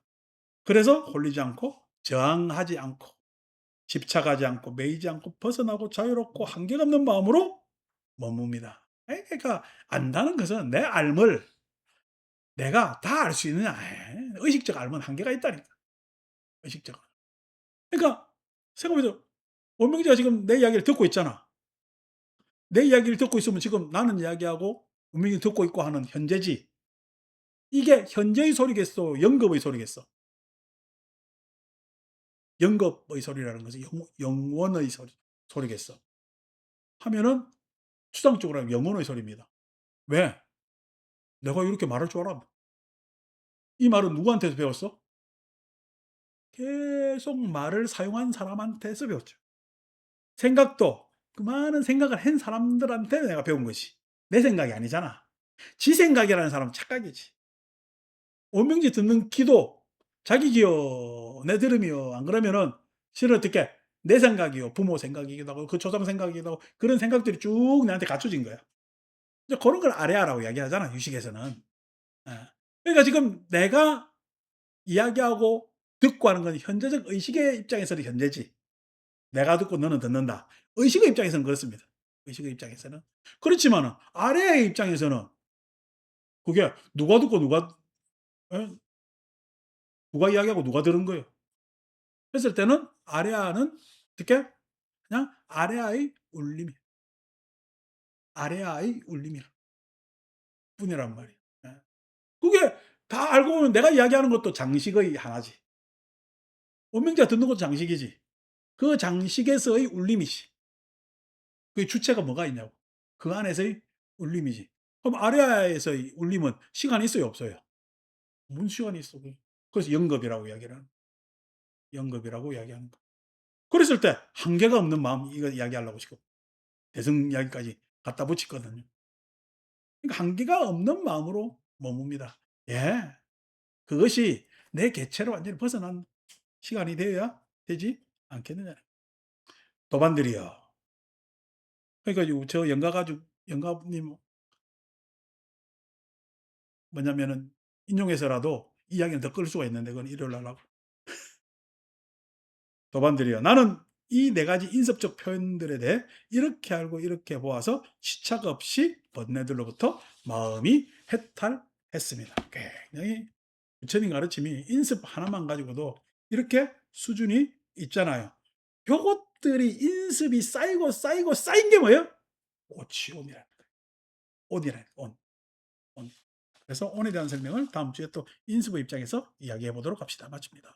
A: 그래서 홀리지 않고 저항하지 않고 집착하지 않고 매이지 않고 벗어나고 자유롭고 한계가 없는 마음으로 머뭅니다. 그러니까 안다는 것은 내 알 내가 다 알 수 있느냐. 의식적 알면 한계가 있다니까. 의식적. 그러니까 생각해 보세요. 원명제가 지금 내 이야기를 듣고 있잖아. 내 이야기를 듣고 있으면 지금 나는 이야기하고 원명이 듣고 있고 하는 현재지. 이게 현재의 소리겠어? 영겁의 소리겠어? 영겁의 소리라는 것은 영원의 소리겠어? 하면은 추상적으로 하면 영혼의 소리입니다. 왜? 내가 이렇게 말할 줄 알아. 이 말은 누구한테서 배웠어? 계속 말을 사용한 사람한테서 배웠죠. 생각도 그 많은 생각을 한 사람들한테 내가 배운 것이. 내 생각이 아니잖아. 지 생각이라는 사람은 착각이지. 오명지 듣는 기도 자기 기요 내 들음이요 안 그러면은 실은 어떻게 내 생각이요 부모 생각이기도 하고 그 조상 생각이기도 하고 그런 생각들이 쭉 나한테 갖춰진 거야. 이제 그런 걸 아래아라고 이야기하잖아 유식에서는. 예. 그러니까 지금 내가 이야기하고 듣고 하는 건 현재적 의식의 입장에서는 현재지. 내가 듣고 너는 듣는다. 의식의 입장에서는 그렇습니다. 의식의 입장에서는. 그렇지만은 아래의 입장에서는 그게 누가 듣고 예? 누가 이야기하고 누가 들은 거예요? 했을 때는 아레아는 어떻게? 그냥 아레아의 울림이 아레아의 울림이라 뿐이란 말이에요. 예. 그게 다 알고 보면 내가 이야기하는 것도 장식의 하나지. 원명제가 듣는 것도 장식이지. 그 장식에서의 울림이지. 그 주체가 뭐가 있냐고. 그 안에서의 울림이지. 그럼 아레아에서의 울림은 시간이 있어요, 없어요? 무슨 시간이 있어 그게. 그래서 영겁이라고 이야기를 하는 영겁이라고 이야기하는 거. 그랬을 때 한계가 없는 마음 이거 이야기하려고 지금 대성 이야기까지 갖다 붙였거든요. 그러니까 한계가 없는 마음으로 머뭅니다. 예. 그것이 내 개체를 완전히 벗어난 시간이 되어야 되지 않겠느냐. 도반들이여. 그러니까 저 영가 가지고 영가님 뭐냐면은 인용해서라도 이야기는 더 끌 수가 있는데 그건 일요일 날 하고. 도반들이여. 나는 이 네 가지 인습적 표현들에 대해 이렇게 알고 이렇게 보아서 시착 없이 번뇌들로부터 마음이 해탈했습니다. 굉장히 부처님 가르침이 인습 하나만 가지고도 이렇게 수준이 있잖아요. 요것들이 인습이 쌓이고 쌓이고 쌓인 게 뭐예요? 옷이 온이라는 거예요. 옷이라는 온. 온. 그래서 온에 대한 설명을 다음 주에 또 인습의 입장에서 이야기해 보도록 합시다. 마칩니다.